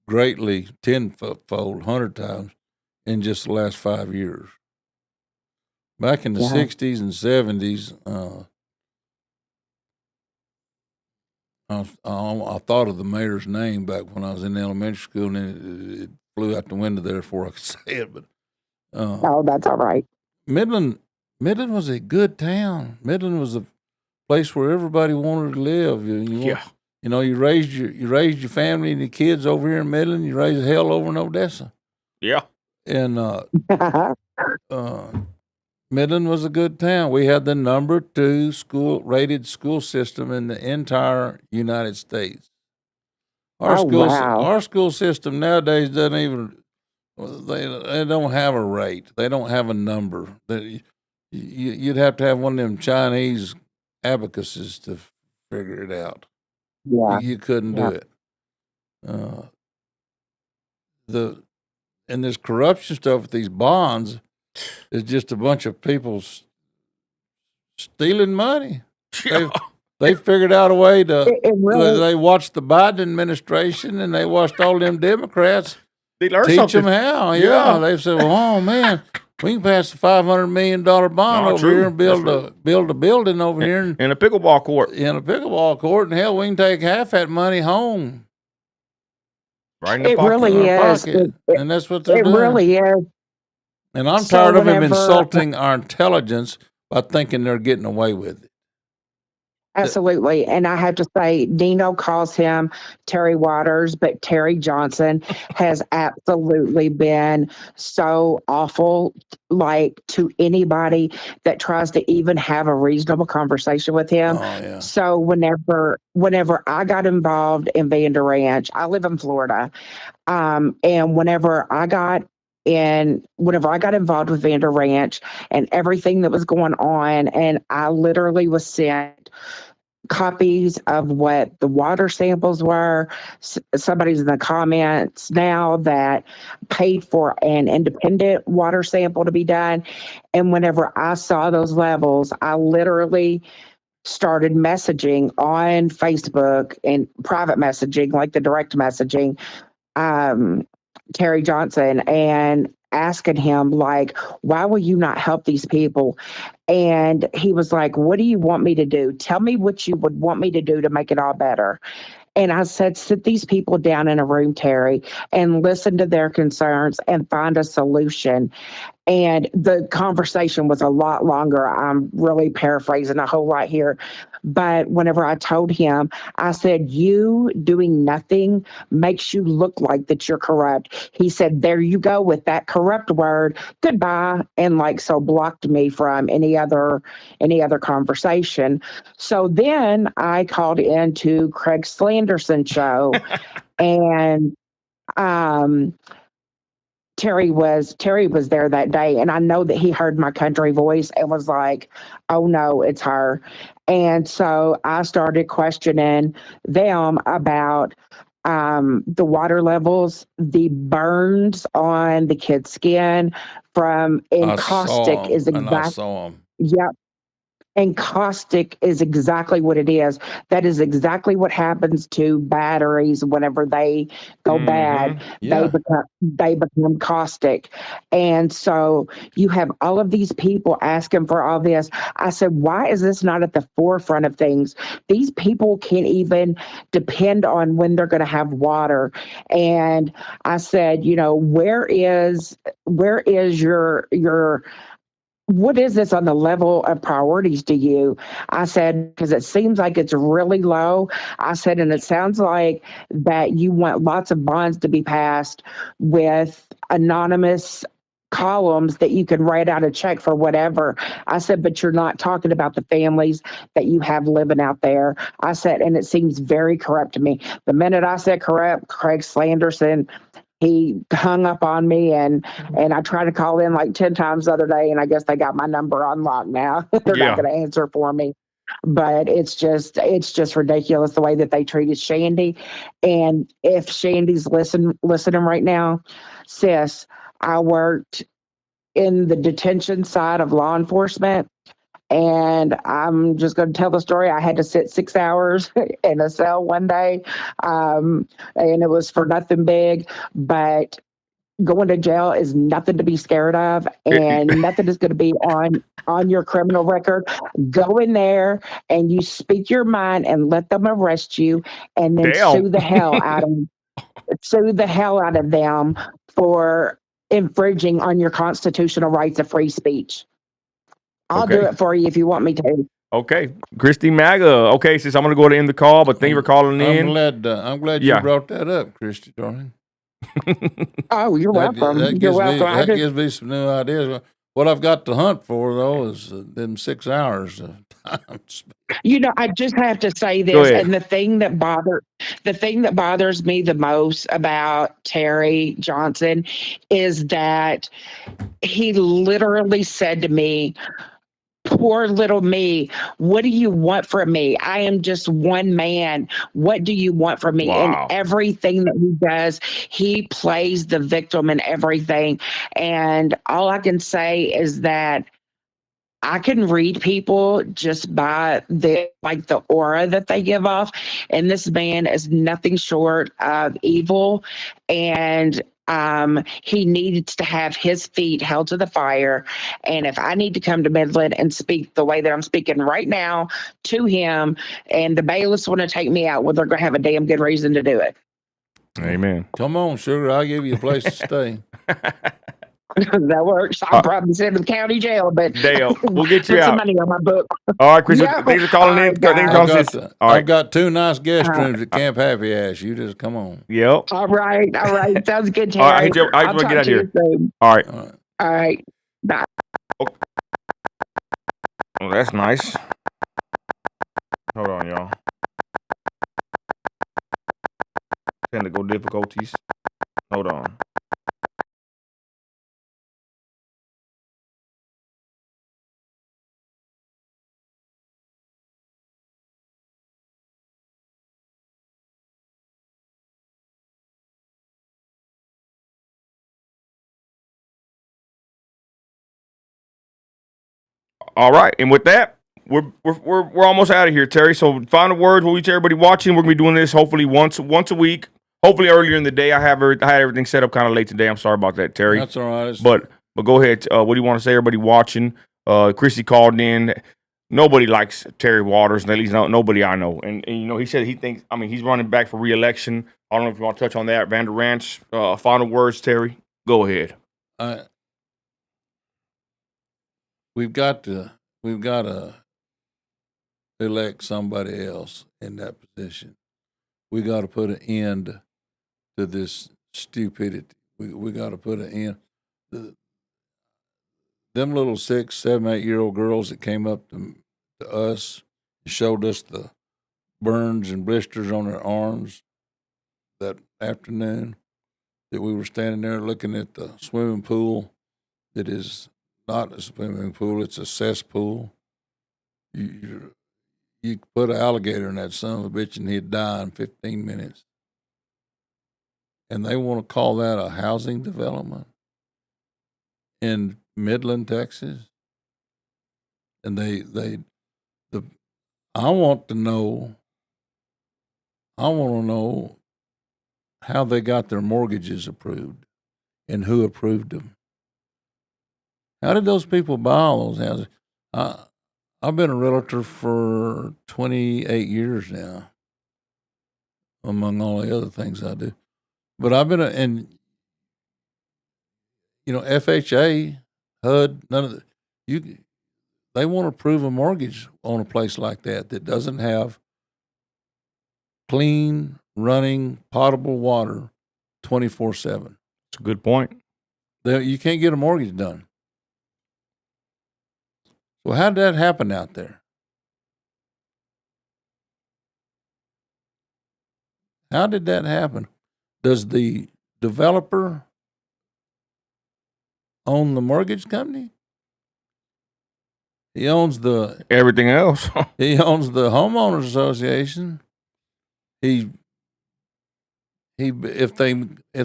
greatly, tenfold, 100 times in just the last 5 years. Back in the 60s and 70s, I thought of the mayor's name back when I was in elementary school, and it flew out the window there before I could say it. But oh, that's all right. Midland was a good town. Midland was a place where everybody wanted to live. You know, you raised your family and your kids over here in Midland. You raised hell over in Odessa. Yeah. And Midland was a good town. We had the number 2 rated school system in the entire United States. Our school system nowadays doesn't even. They don't have a rate. They don't have a number. You'd have to have one of them Chinese abacuses to figure it out. Yeah, you couldn't do it. And this corruption stuff with these bonds is just a bunch of people stealing money. They figured out a way to. They watched the Biden administration and they watched all them Democrats. They learned teach something. them how. Yeah, they said, "Well, oh man, we can pass a $500 million bond over here and build a building over here in a pickleball court. In a pickleball court, and hell, we can take half that money home." Right in the it pocket. Really is. And that's what they're doing. It really is. And I'm tired of them insulting our intelligence by thinking they're getting away with it. Absolutely. And I have to say, Nino calls him Terry Waters, but Terry Johnson has absolutely been so awful, like to anybody that tries to even have a reasonable conversation with him. Oh, yeah. So whenever I got involved in Vander Ranch, I live in Florida. And whenever I got involved with Vander Ranch and everything that was going on, and I literally was sent copies of what the water samples were. Somebody's in the comments now that paid for an independent water sample to be done. And whenever I saw those levels, I literally started messaging on Facebook and private messaging, like the direct messaging, Terry Johnson, and asking him, like, why will you not help these people? And he was like, what do you want me to do? Tell me what you would want me to do to make it all better. And I said, sit these people down in a room, Terry, and listen to their concerns and find a solution. And the conversation was a lot longer. I'm really paraphrasing a whole lot here. But whenever I told him, I said, you doing nothing makes you look like that you're corrupt. He said, there you go with that corrupt word. Goodbye. And like, so blocked me from any other conversation. So then I called into Craig Slanderson show and um Terry was there that day, and I know that he heard my country voice and was like, "Oh no, it's her." And so I started questioning them about the water levels, the burns on the kid's skin from I encaustic saw is him, and I exact. saw him. Yeah, and caustic is exactly what it is. That is exactly what happens to batteries whenever they go bad. They Yeah. become caustic. And so you have all of these people asking for all this. I said, why is this not at the forefront of things? These people can't even depend on when they're going to have water. And I said, where is your what is this on the level of priorities to you? I said, because it seems like it's really low. I said, and it sounds like that you want lots of bonds to be passed with anonymous columns that you can write out a check for whatever. I said, but you're not talking about the families that you have living out there. I said, and it seems very corrupt to me. The minute I said corrupt, Craig Slanderson, he hung up on me and I tried to call in like 10 times the other day, and I guess they got my number on lock now. They're not Yeah. going to answer for me. But it's just ridiculous the way that they treated Shandy. And if Shandy's listening right now, sis, I worked in the detention side of law enforcement. And I'm just going to tell the story. I had to sit 6 hours in a cell one day, and it was for nothing big. But going to jail is nothing to be scared of, and nothing is going to be on your criminal record. Go in there and you speak your mind and let them arrest you, and then Damn. sue the hell out of them for infringing on your constitutional rights of free speech. I'll do Okay. it for you if you want me to. Okay. Christy Maga. Okay, sis, I'm going to go ahead and end the call, but thank you for calling in. I'm glad Yeah. you brought that up, Christy, darling. Oh, you're welcome. You're welcome. That gives me some new ideas. What I've got to hunt for, though, is them 6 hours of time. I just have to say Go this, ahead. and the thing that bothers me the most about Terry Johnson is that he literally said to me, poor little me, what do you want from me? I am just one man. What do you want from me? And Wow. everything that he does, he plays the victim in everything. And all I can say is that I can read people just by the aura that they give off, and this man is nothing short of evil. And he needs to have his feet held to the fire. And if I need to come to Midland and speak the way that I'm speaking right now to him, and the bailiffs want to take me out, well, they're going to have a damn good reason to do it. Amen. Come on, sugar. I'll give you a place to stay. That works. I'll probably send to the county jail, but Dale, we'll get you put some out. money on my book. All right, Chris. Yeah. Thanks for calling All in. right, Thanks for calling, sis. All I've right. got 2 nice guest rooms at Camp Happy Ass. You just come on. Yep. All right. Sounds good, Terry. All right. I just I'll want to talk get out to of you here. soon. All right. All right. All right. Bye. Oh, that's nice. Hold on, y'all. Technical difficulties. Hold on. All right, and with that, we're almost out of here, Terry. So final words. We'll reach everybody watching. We're gonna be doing this hopefully once a week. Hopefully earlier in the day. I had everything set up kind of late today. I'm sorry about that, Terry. That's all right. But go ahead. What do you want to say? Everybody watching. Chrissy called in. Nobody likes Terry Waters, at least nobody I know. And he said he thinks. I mean, he's running back for re-election. I don't know if you want to touch on that. Vander Ranch. Final words, Terry. Go ahead. We've got to elect somebody else in that position. We got to put an end to this stupidity. We got to put an end. Them little 6, 7, 8-year-old girls that came up to us and showed us the burns and blisters on their arms that afternoon that we were standing there looking at the swimming pool that is not a swimming pool, it's a cesspool. You put an alligator in that son of a bitch and he'd die in 15 minutes. And they want to call that a housing development in Midland, Texas. And I want to know how they got their mortgages approved and who approved them. How did those people buy all those houses? I've been a realtor for 28 years now, among all the other things I do. But I've been FHA, HUD, none of they want to approve a mortgage on a place like that doesn't have clean, running, potable water 24/7. That's a good point. You can't get a mortgage done. So how did that happen out there? How did that happen? Does the developer own the mortgage company? He owns everything else. He owns the homeowners association. If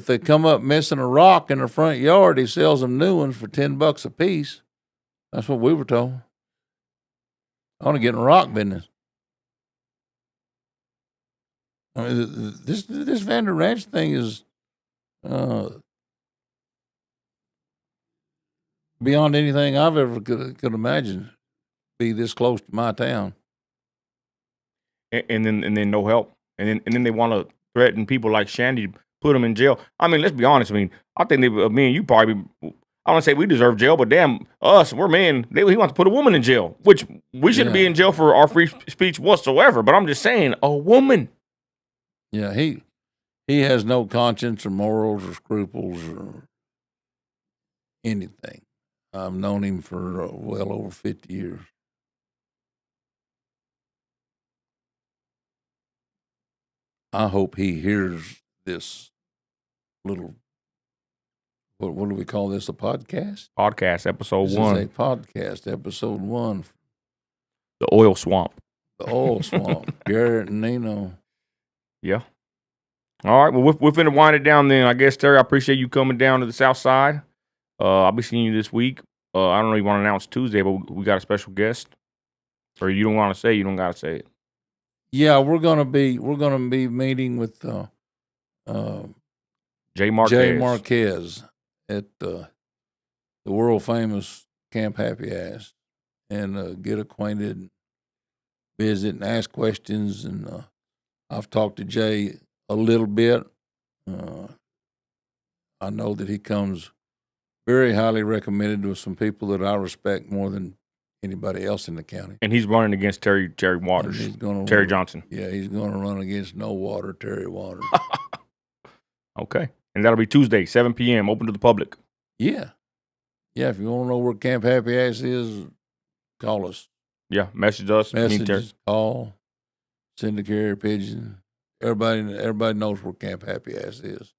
they come up missing a rock in their front yard, he sells them new ones for $10 a piece. That's what we were told. I want to get in the rock business. I mean, this Vander Ranch thing is beyond anything I've ever could imagine. Be this close to my town, and then no help, and then they want to threaten people like Shandy to put them in jail. I mean, let's be honest. I mean, I think me and you probably. I don't say we deserve jail, but damn us, we're men. He wants to put a woman in jail, which we shouldn't be in jail for our free speech whatsoever. But I'm just saying, a woman. Yeah, he has no conscience or morals or scruples or anything. I've known him for well over 50 years. I hope he hears this little. What do we call this? A podcast? Podcast episode 1. This is a podcast episode 1. The oil swamp. The oil swamp. Garrett and Nino. Yeah. All right. Well, we're finna wind it down then. I guess, Terry, I appreciate you coming down to the south side. I'll be seeing you this week. I don't know if you want to announce Tuesday, but we got a special guest. Or you don't want to say, you don't got to say it. Yeah, we're gonna be meeting with Jay Marquez at the world famous Camp Happy Ass, and get acquainted, visit, and ask questions. And I've talked to Jay a little bit. I know that he comes very highly recommended with some people that I respect more than anybody else in the county. And he's running against Terry Waters. Terry Johnson. Yeah, he's going to run against no water, Terry Waters. Okay. And that'll be Tuesday, 7 p.m., open to the public. Yeah. Yeah, if you want to know where Camp Happy Ass is, call us. Yeah, message us. Call, send a carrier pigeon. Everybody knows where Camp Happy Ass is.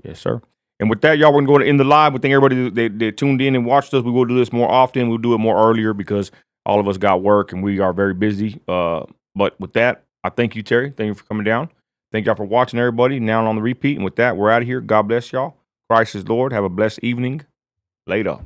Yes, sir. And with that, y'all, we're going to end the live. We thank everybody that tuned in and watched us. We will do this more often. We'll do it more earlier because all of us got work and we are very busy. But with that, I thank you, Terry. Thank you for coming down. Thank y'all for watching, everybody. Now on the repeat. And with that, we're out of here. God bless y'all. Christ is Lord. Have a blessed evening. Later.